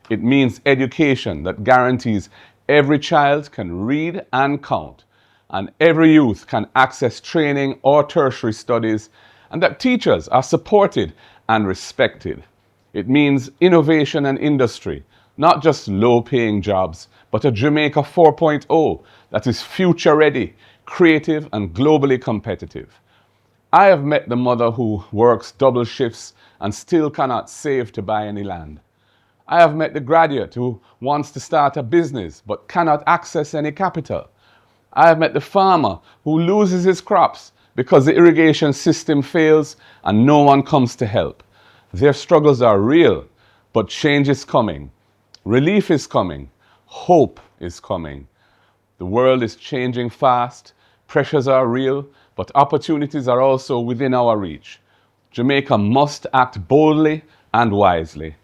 It means education that guarantees every child can read and count, and every youth can access training or tertiary studies, and that teachers are supported and respected. It means innovation and industry, not just low-paying jobs, but a Jamaica 4.0 that is future-ready, creative, and globally competitive. I have met the mother who works double shifts and still cannot save to buy any land. I have met the graduate who wants to start a business but cannot access any capital. I have met the farmer who loses his crops because the irrigation system fails and no one comes to help. Their struggles are real, but change is coming. Relief is coming. Hope is coming. The world is changing fast. Pressures are real, but opportunities are also within our reach. Jamaica must act boldly and wisely.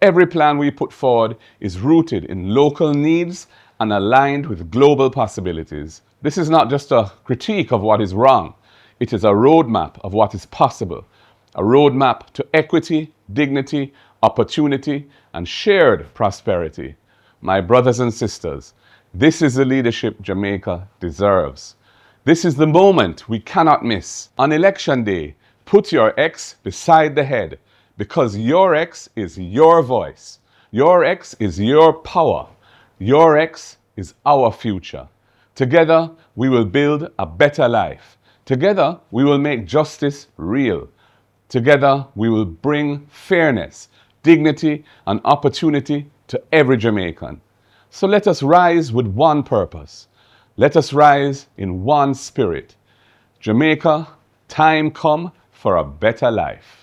Every plan we put forward is rooted in local needs and aligned with global possibilities. This is not just a critique of what is wrong. It is a roadmap of what is possible. A roadmap to equity, dignity, opportunity, and shared prosperity. My brothers and sisters, this is the leadership Jamaica deserves. This is the moment we cannot miss. On election day, put your X beside the head, because your X is your voice. Your X is your power. Your X is our future. Together, we will build a better life. Together, we will make justice real. Together, we will bring fairness, dignity, and opportunity to every Jamaican. So let us rise with one purpose. Let us rise in one spirit. Jamaica, time come for a better life.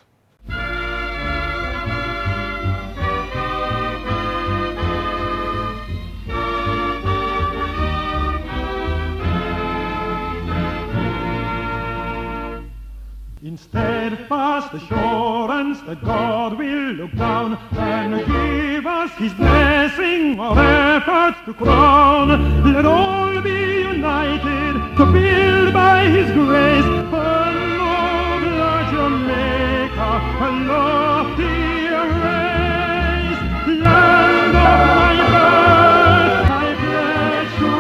In steadfast assurance that God will look down and give us His blessing, our efforts to crown. Let all be united to build by His grace a nobler Jamaica, a loftier race. Land of my birth, I pledge to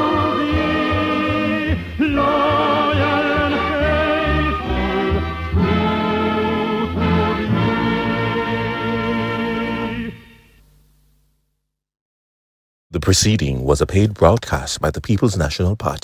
thee, loyal and faithful, true to thee. The proceeding was a paid broadcast by the People's National Party.